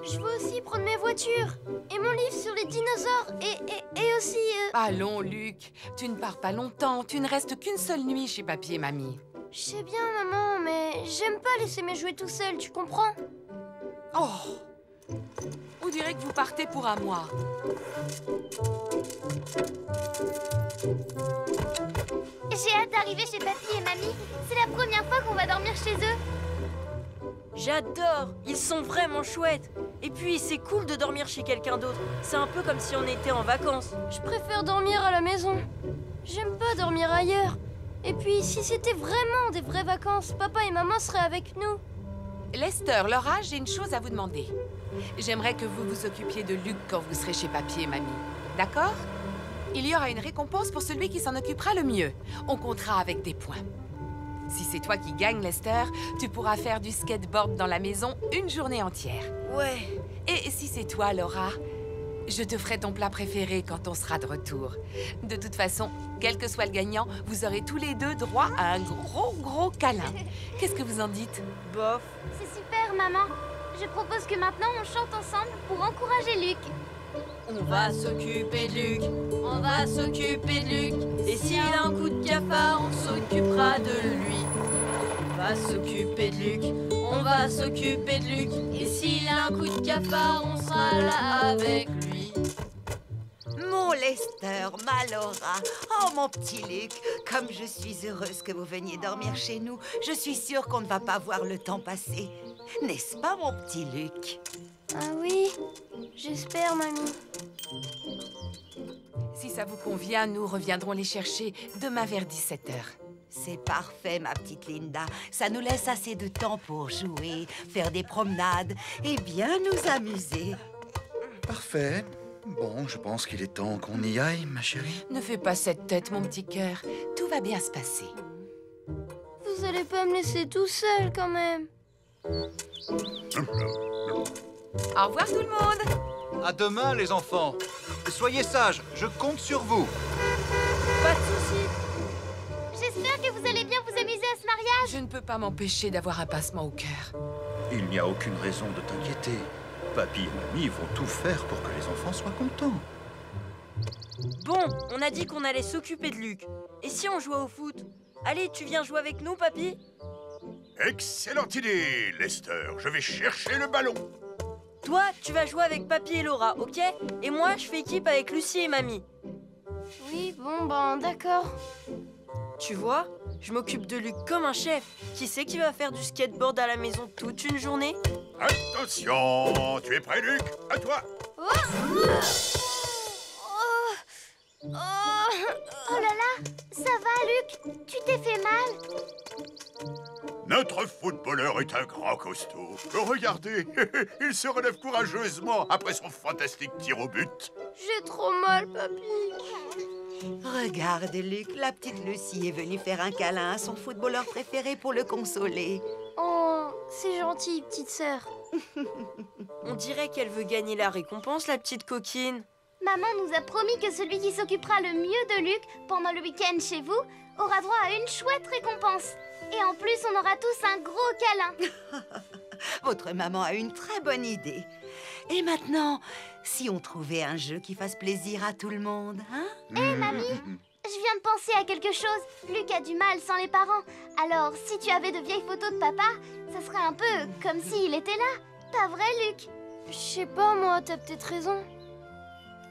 Je veux aussi prendre mes voitures et mon livre sur les dinosaures et aussi... Allons, Luc, tu ne pars pas longtemps. Tu ne restes qu'une seule nuit chez papy et mamie. Je sais bien, maman, mais j'aime pas laisser mes jouets tout seul, tu comprends? Oh! On dirait que vous partez pour un mois. J'ai hâte d'arriver chez papy et mamie. C'est la première fois qu'on va dormir chez eux. J'adore. Ils sont vraiment chouettes. Et puis, c'est cool de dormir chez quelqu'un d'autre. C'est un peu comme si on était en vacances. Je préfère dormir à la maison. J'aime pas dormir ailleurs. Et puis, si c'était vraiment des vraies vacances, papa et maman seraient avec nous. Lester, Laura, j'ai une chose à vous demander. J'aimerais que vous vous occupiez de Luc quand vous serez chez papy et mamie. D'accord? Il y aura une récompense pour celui qui s'en occupera le mieux. On comptera avec des points. Si c'est toi qui gagnes, Lester, tu pourras faire du skateboard dans la maison une journée entière. Ouais. Et si c'est toi, Laura, je te ferai ton plat préféré quand on sera de retour. De toute façon, quel que soit le gagnant, vous aurez tous les deux droit à un gros câlin. Qu'est-ce que vous en dites? Bof. C'est super, maman. Je propose que maintenant on chante ensemble pour encourager Luc. On va s'occuper de Luc, on va s'occuper de Luc. Et s'il a un coup de cafard, on s'occupera de lui. On va s'occuper de Luc, on va s'occuper de Luc. Et s'il a un coup de cafard, on sera là avec lui. Mon Lester, ma Laura, oh mon petit Luc, comme je suis heureuse que vous veniez dormir chez nous. Je suis sûre qu'on ne va pas voir le temps passer. N'est-ce pas, mon petit Luc? Ah oui, j'espère, mamie. Si ça vous convient, nous reviendrons les chercher demain vers 17h. C'est parfait, ma petite Linda. Ça nous laisse assez de temps pour jouer, faire des promenades et bien nous amuser. Parfait. Bon, je pense qu'il est temps qu'on y aille, ma chérie. Ne fais pas cette tête, mon petit cœur. Tout va bien se passer. Vous allez pas me laisser tout seul, quand même. Au revoir, tout le monde. À demain, les enfants. Soyez sages, je compte sur vous. Pas de soucis. J'espère que vous allez bien vous amuser à ce mariage. Je ne peux pas m'empêcher d'avoir un pincement au cœur. Il n'y a aucune raison de t'inquiéter. Papy et Mamie vont tout faire pour que les enfants soient contents. Bon, on a dit qu'on allait s'occuper de Luc. Et si on jouait au foot? Allez, tu viens jouer avec nous, papy? Excellente idée, Lester. Je vais chercher le ballon. Toi, tu vas jouer avec papy et Laura, ok? Et moi, je fais équipe avec Lucie et mamie. Oui, bon, ben, d'accord. Tu vois, je m'occupe de Luc comme un chef. Qui c'est qui va faire du skateboard à la maison toute une journée? Attention, tu es prêt, Luc? À toi. Oh là là, ça va, Luc? Tu t'es fait mal? Notre footballeur est un grand costaud. Regardez, il se relève courageusement après son fantastique tir au but. J'ai trop mal, papy. Regarde, Luc, la petite Lucie est venue faire un câlin à son footballeur préféré pour le consoler. Oh, c'est gentil, petite sœur. On dirait qu'elle veut gagner la récompense, la petite coquine. Maman nous a promis que celui qui s'occupera le mieux de Luc pendant le week-end chez vous aura droit à une chouette récompense. Et en plus, on aura tous un gros câlin. Votre maman a une très bonne idée. Et maintenant, si on trouvait un jeu qui fasse plaisir à tout le monde, hein? Hé, mamie, je viens de penser à quelque chose. Luc a du mal sans les parents. Alors, si tu avais de vieilles photos de papa, ça serait un peu comme s'il était là. Pas vrai, Luc? Je sais pas, moi, t'as peut-être raison.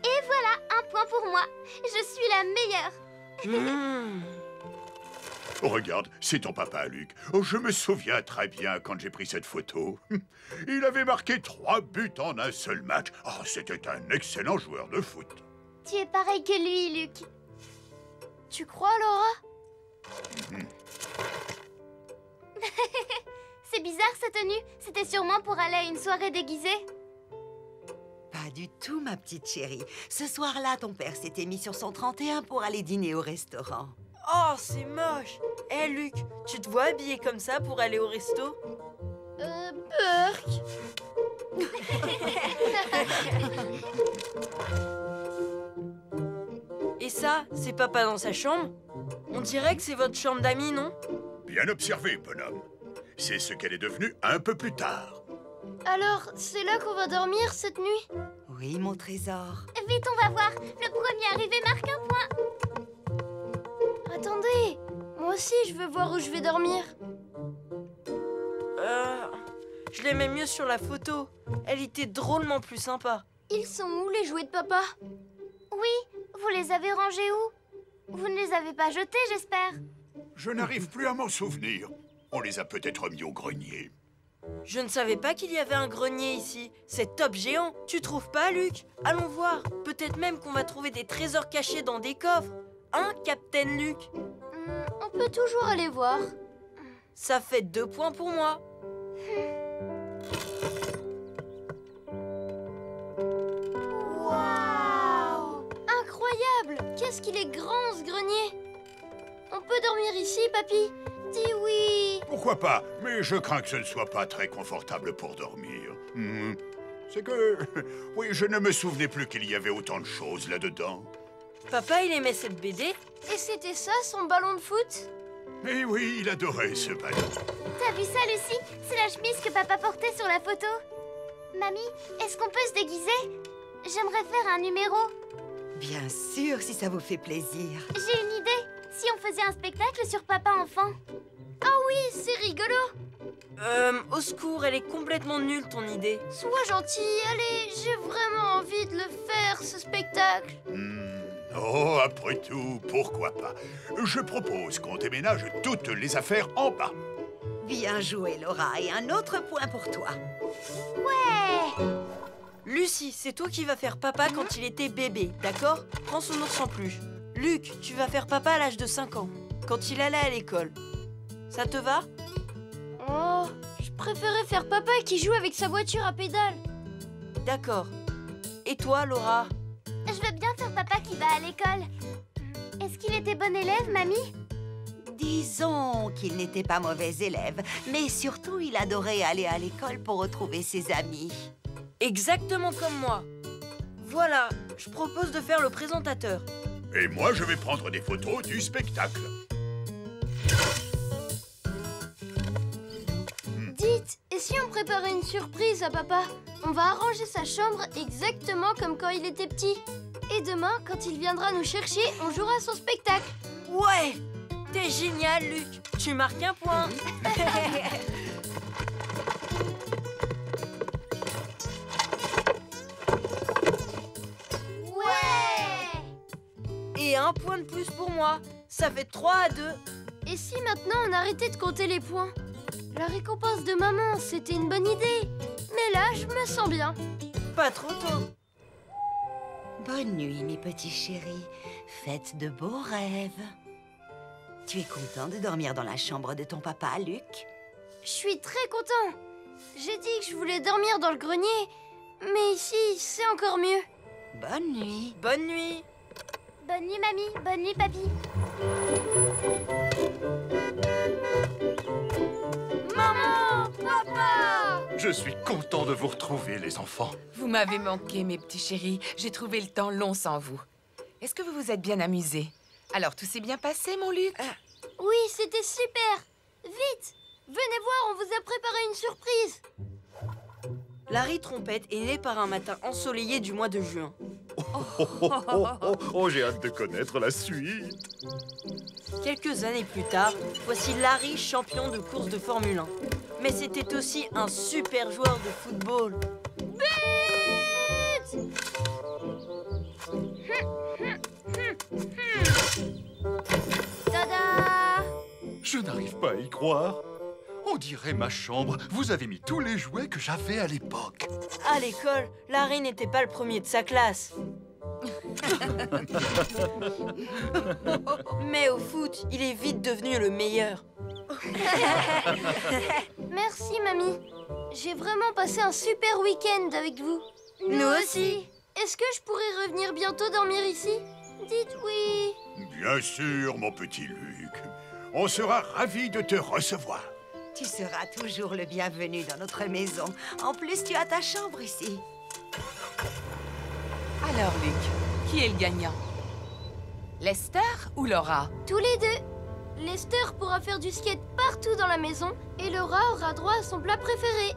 Et voilà, un point pour moi. Je suis la meilleure. Oh, regarde, c'est ton papa, Luc. Oh, je me souviens très bien quand j'ai pris cette photo. Il avait marqué 3 buts en un seul match. Oh, c'était un excellent joueur de foot. Tu es pareil que lui, Luc. Tu crois, Laura? C'est bizarre, cette tenue. C'était sûrement pour aller à une soirée déguisée. Pas du tout, ma petite chérie. Ce soir-là, ton père s'était mis sur son 31 pour aller dîner au restaurant. Oh, c'est moche. Hé, Luc, tu te vois habillé comme ça pour aller au resto? Burk. Et ça, c'est papa dans sa chambre? On dirait que c'est votre chambre d'amis, non? Bien observé, bonhomme. C'est ce qu'elle est devenue un peu plus tard. Alors, c'est là qu'on va dormir cette nuit? Oui, mon trésor. Vite, on va voir. Le premier arrivé marque un point. Attendez, moi aussi, je veux voir où je vais dormir. Je l'aimais mieux sur la photo. Elle était drôlement plus sympa. Ils sont où, les jouets de papa? Oui, vous les avez rangés où? Vous ne les avez pas jetés, j'espère? Je n'arrive plus à m'en souvenir. On les a peut-être mis au grenier. Je ne savais pas qu'il y avait un grenier ici. C'est top géant. Tu trouves pas, Luc? Allons voir. Peut-être même qu'on va trouver des trésors cachés dans des coffres. Hein, Captain Luc? On peut toujours aller voir. Ça fait 2 points pour moi. Waouh! Incroyable! Qu'est-ce qu'il est grand, ce grenier! On peut dormir ici, papy? Dis oui! Pourquoi pas? Mais je crains que ce ne soit pas très confortable pour dormir. C'est que... Oui, je ne me souvenais plus qu'il y avait autant de choses là-dedans. Papa, il aimait cette BD? Et c'était ça, son ballon de foot? Eh oui, il adorait ce ballon. T'as vu ça, Lucie? C'est la chemise que papa portait sur la photo. Mamie, est-ce qu'on peut se déguiser? j'aimerais faire un numéro. Bien sûr, si ça vous fait plaisir. J'ai une idée. Si on faisait un spectacle sur papa-enfant. Ah oui, c'est rigolo. Au secours, elle est complètement nulle ton idée. Sois gentil, allez, j'ai vraiment envie de le faire, ce spectacle. Oh, après tout, pourquoi pas? Je propose qu'on déménage toutes les affaires en bas. Bien joué, Laura, et un autre point pour toi. Ouais! Lucie, c'est toi qui vas faire papa quand il était bébé, d'accord? Prends son ours en peluche. Luc, tu vas faire papa à l'âge de 5 ans, quand il allait à l'école. Ça te va? Oh, je préférais faire papa qui joue avec sa voiture à pédales. D'accord. Et toi, Laura? Je veux bien faire papa qui va à l'école. Est-ce qu'il était bon élève, mamie? Disons qu'il n'était pas mauvais élève, mais surtout il adorait aller à l'école pour retrouver ses amis. Exactement comme moi. Voilà, je propose de faire le présentateur. Et moi, je vais prendre des photos du spectacle. Dites, et si on préparait une surprise à papa? On va arranger sa chambre exactement comme quand il était petit. Et demain, quand il viendra nous chercher, on jouera son spectacle. Ouais! T'es génial, Luc. Tu marques un point. Ouais! Et un point de plus pour moi. Ça fait 3-2. Et si maintenant on arrêtait de compter les points? La récompense de maman, c'était une bonne idée. Mais là, je me sens bien. Pas trop tôt. Bonne nuit, mes petits chéris. Faites de beaux rêves. Tu es content de dormir dans la chambre de ton papa, Luc? Je suis très content. J'ai dit que je voulais dormir dans le grenier, mais ici, c'est encore mieux. Bonne nuit. Bonne nuit. Bonne nuit, mamie. Bonne nuit, papy. Maman! Papa! Je suis content de vous retrouver, les enfants. Vous m'avez manqué, mes petits chéris. J'ai trouvé le temps long sans vous. Est-ce que vous vous êtes bien amusés? Alors, tout s'est bien passé, mon Luc? Oui, c'était super. Vite, venez voir, on vous a préparé une surprise. Larry Trompette est né par un matin ensoleillé du mois de juin. Oh, j'ai hâte de connaître la suite. Quelques années plus tard, voici Larry champion de course de Formule 1. Mais c'était aussi un super joueur de football. But! Tada! Je n'arrive pas à y croire. On dirait ma chambre. Vous avez mis tous les jouets que j'avais à l'époque. À l'école, Larry n'était pas le premier de sa classe. Mais au foot, il est vite devenu le meilleur. Merci, mamie. J'ai vraiment passé un super week-end avec vous. Nous aussi. Est-ce que je pourrais revenir bientôt dormir ici? Dites oui. Bien sûr, mon petit Luc. On sera ravis de te recevoir. Tu seras toujours le bienvenu dans notre maison. En plus, tu as ta chambre ici. Alors, Luc, qui est le gagnant? Lester ou Laura? Tous les deux. Lester pourra faire du skate partout dans la maison et Laura aura droit à son plat préféré.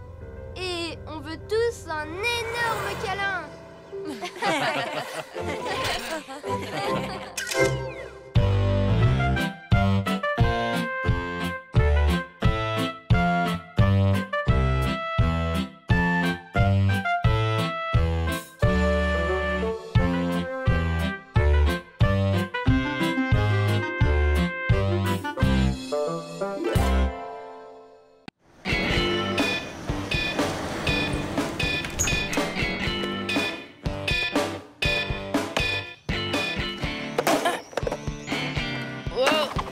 Et on veut tous un énorme câlin.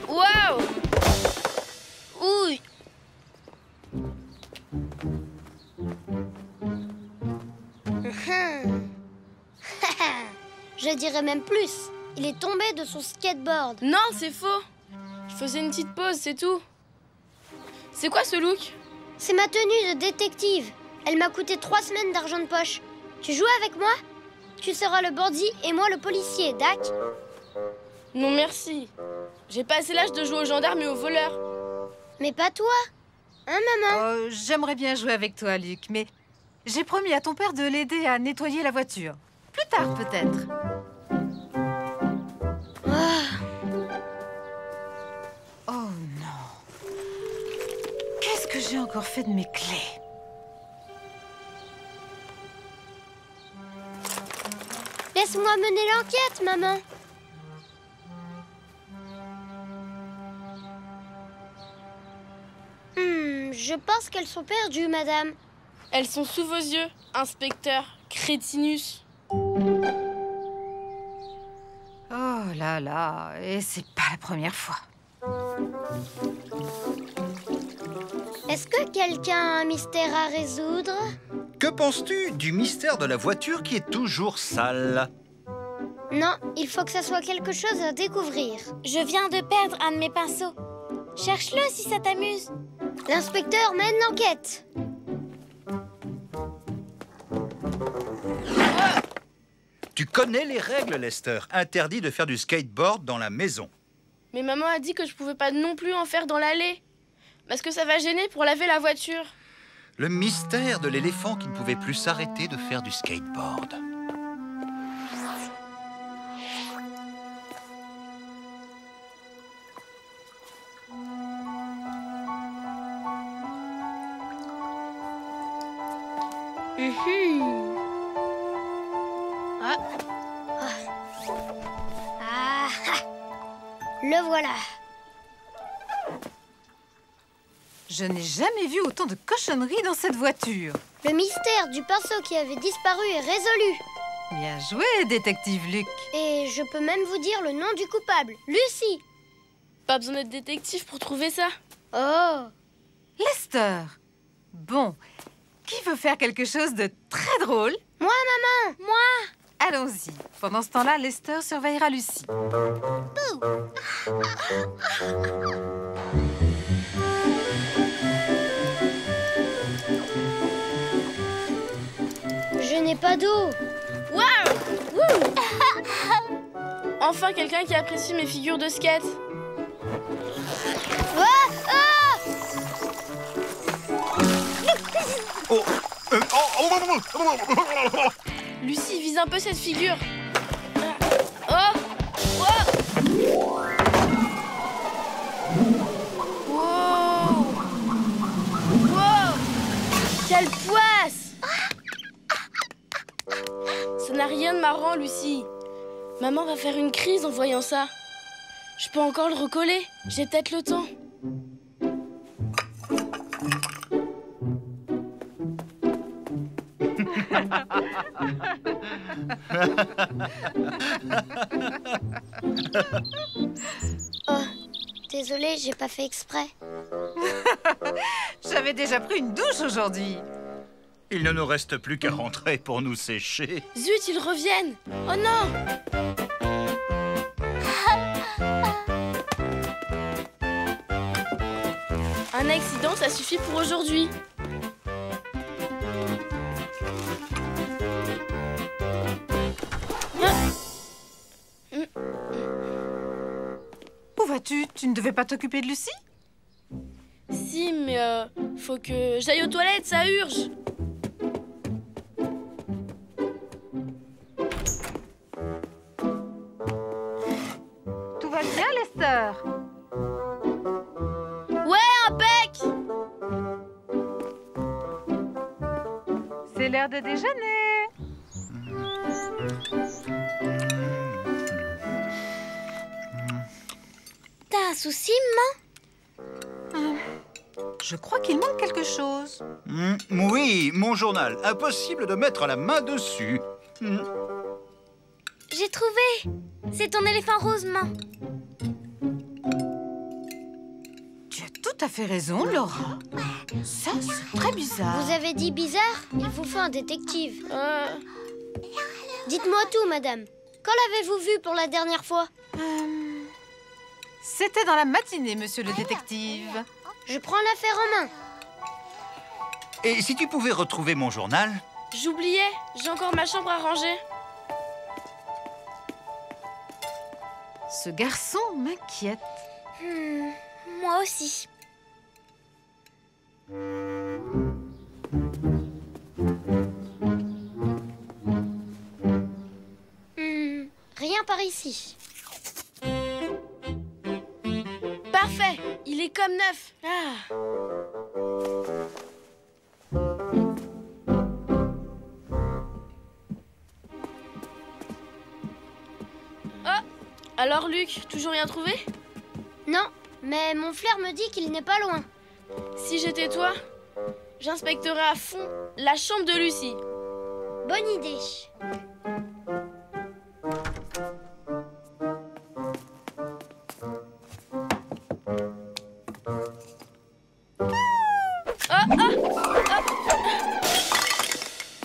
Waouh! Ouh! Je dirais même plus. Il est tombé de son skateboard. Non, c'est faux. Je faisais une petite pause, c'est tout. C'est quoi ce look? C'est ma tenue de détective. Elle m'a coûté 3 semaines d'argent de poche. Tu joues avec moi? Tu seras le bandit et moi le policier, Dac? Non, merci. J'ai passé l'âge de jouer aux gendarmes et aux voleurs. Mais pas toi. Hein, maman? J'aimerais bien jouer avec toi, Luc, mais j'ai promis à ton père de l'aider à nettoyer la voiture. plus tard, peut-être. Oh non. Qu'est-ce que j'ai encore fait de mes clés? Laisse-moi mener l'enquête, maman. Je pense qu'elles sont perdues, madame. Elles sont sous vos yeux, inspecteur Crétinus. Oh là là, et c'est pas la première fois. Est-ce que quelqu'un a un mystère à résoudre? Que penses-tu du mystère de la voiture qui est toujours sale? Non, il faut que ça soit quelque chose à découvrir. Je viens de perdre un de mes pinceaux. Cherche-le si ça t'amuse. L'inspecteur mène l'enquête. Tu connais les règles, Lester. Interdit de faire du skateboard dans la maison. Mais maman a dit que je pouvais pas non plus en faire dans l'allée. Parce que ça va gêner pour laver la voiture. Le mystère de l'éléphant qui ne pouvait plus s'arrêter de faire du skateboard. Le voilà. Je n'ai jamais vu autant de cochonneries dans cette voiture. Le mystère du pinceau qui avait disparu est résolu. Bien joué, détective Luc. Et je peux même vous dire le nom du coupable, Lucie. Pas besoin d'être détective pour trouver ça. Oh. Lester. Bon, qui veut faire quelque chose de très drôle? Moi, maman. Moi. Allons-y. Pendant ce temps-là, Lester surveillera Lucie. Je n'ai pas d'eau. Waouh! Enfin quelqu'un qui apprécie mes figures de skate. Lucie vise un peu cette figure. Oh! Oh! Wow! Wow! Quelle poisse! Ça n'a rien de marrant, Lucie. Maman va faire une crise en voyant ça. Je peux encore le recoller. J'ai peut-être le temps. Oh, désolée, j'ai pas fait exprès. J'avais déjà pris une douche aujourd'hui. Il ne nous reste plus qu'à rentrer pour nous sécher. Zut, ils reviennent! Oh non! Un accident, ça suffit pour aujourd'hui. Où vas-tu? Tu ne devais pas t'occuper de Lucie? Si, mais faut que j'aille aux toilettes, ça urge. Tout va bien, Lester? Ouais, impec! C'est l'heure de déjeuner. T'as un souci, maman? Je crois qu'il manque quelque chose. Oui, mon journal. Impossible de mettre la main dessus. J'ai trouvé. C'est ton éléphant rose, maman. Tu as tout à fait raison, Laura. Ça, c'est très bizarre. Vous avez dit bizarre? Il vous faut un détective. Dites-moi tout, madame. Quand l'avez-vous vu pour la dernière fois? C'était dans la matinée, monsieur le détective. Je prends l'affaire en main. Et si tu pouvais retrouver mon journal? J'oubliais, j'ai encore ma chambre à ranger. Ce garçon m'inquiète. Moi aussi. ici. Parfait, il est comme neuf. Oh, alors Luc, toujours rien trouvé? Non, mais mon flair me dit qu'il n'est pas loin. Si j'étais toi, j'inspecterais à fond la chambre de Lucie. Bonne idée.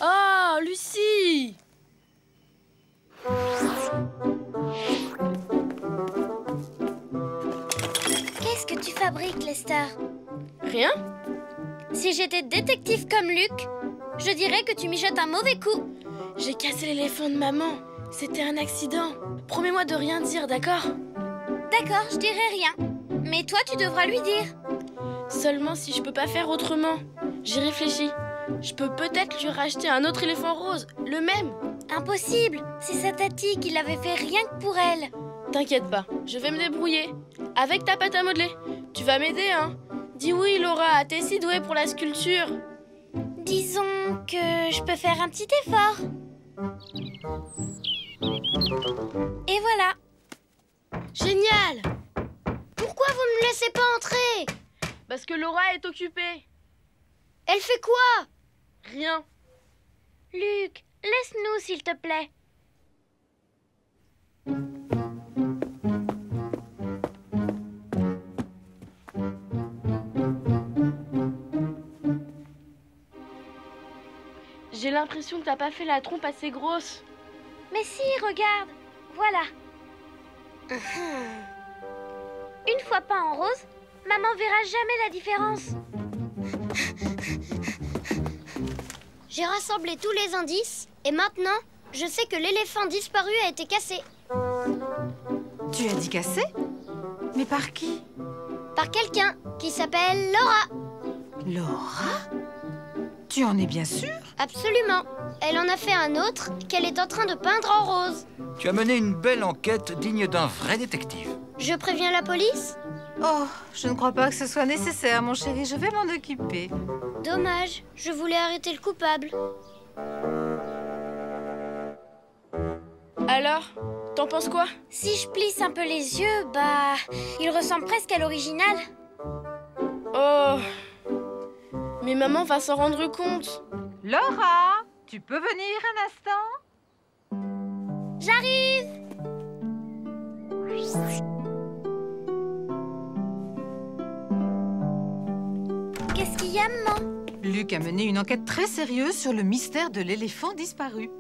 Oh, Lucie! Qu'est-ce que tu fabriques, Lester? Rien? Si j'étais détective comme Luc, je dirais que tu mijotes un mauvais coup. J'ai cassé l'éléphant de maman. C'était un accident. Promets-moi de rien dire, d'accord? D'accord, je dirai rien. Mais toi, tu devras lui dire. Seulement si je peux pas faire autrement. J'y réfléchis. Je peux peut-être lui racheter un autre éléphant rose, le même. Impossible. C'est sa tati qui l'avait fait rien que pour elle. T'inquiète pas, je vais me débrouiller. Avec ta pâte à modeler. Tu vas m'aider, hein? Dis oui, Laura, t'es si douée pour la sculpture. Disons que je peux faire un petit effort. Et voilà. Génial! Pourquoi vous ne me laissez pas entrer? Parce que Laura est occupée. Elle fait quoi? Rien. Luc, laisse-nous s'il te plaît. J'ai l'impression que t'as pas fait la trompe assez grosse. Mais si, regarde. Voilà. Une fois peint en rose, maman verra jamais la différence. J'ai rassemblé tous les indices et maintenant, je sais que l'éléphant disparu a été cassé. Tu as dit cassé? Mais par qui? Par quelqu'un qui s'appelle Laura. Laura? Tu en es bien sûre? Absolument. Elle en a fait un autre qu'elle est en train de peindre en rose. Tu as mené une belle enquête digne d'un vrai détective. Je préviens la police? Oh, je ne crois pas que ce soit nécessaire, mon chéri. Je vais m'en occuper. Dommage, je voulais arrêter le coupable. Alors, t'en penses quoi? Si je plisse un peu les yeux, bah... il ressemble presque à l'original. Oh... Mais maman va s'en rendre compte. Laura, tu peux venir un instant? J'arrive! Qu'est-ce qu'il y a, maman? Luc a mené une enquête très sérieuse sur le mystère de l'éléphant disparu.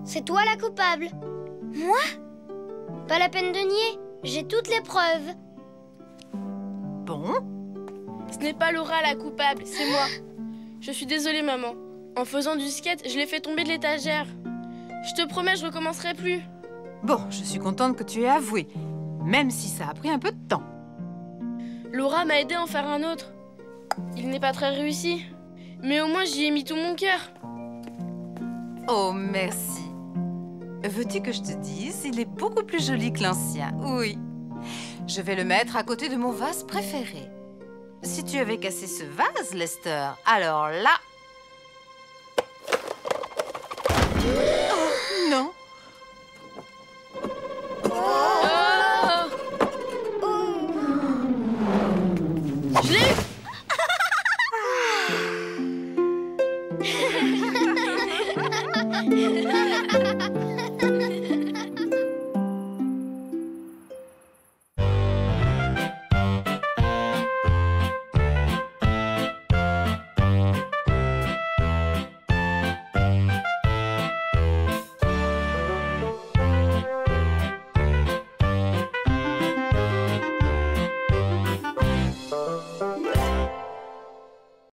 C'est toi la coupable. Moi? Pas la peine de nier, j'ai toutes les preuves. Bon? Ce n'est pas Laura la coupable, c'est moi. Je suis désolée, maman. En faisant du skate, je l'ai fait tomber de l'étagère. Je te promets, je recommencerai plus. Bon, je suis contente que tu aies avoué, même si ça a pris un peu de temps. Laura m'a aidé à en faire un autre. Il n'est pas très réussi, mais au moins j'y ai mis tout mon cœur. Oh, merci. Veux-tu que je te dise, il est beaucoup plus joli que l'ancien, oui. Je vais le mettre à côté de mon vase préféré. Si tu avais cassé ce vase, Lester, alors là... Oh, non. Je l'ai eu.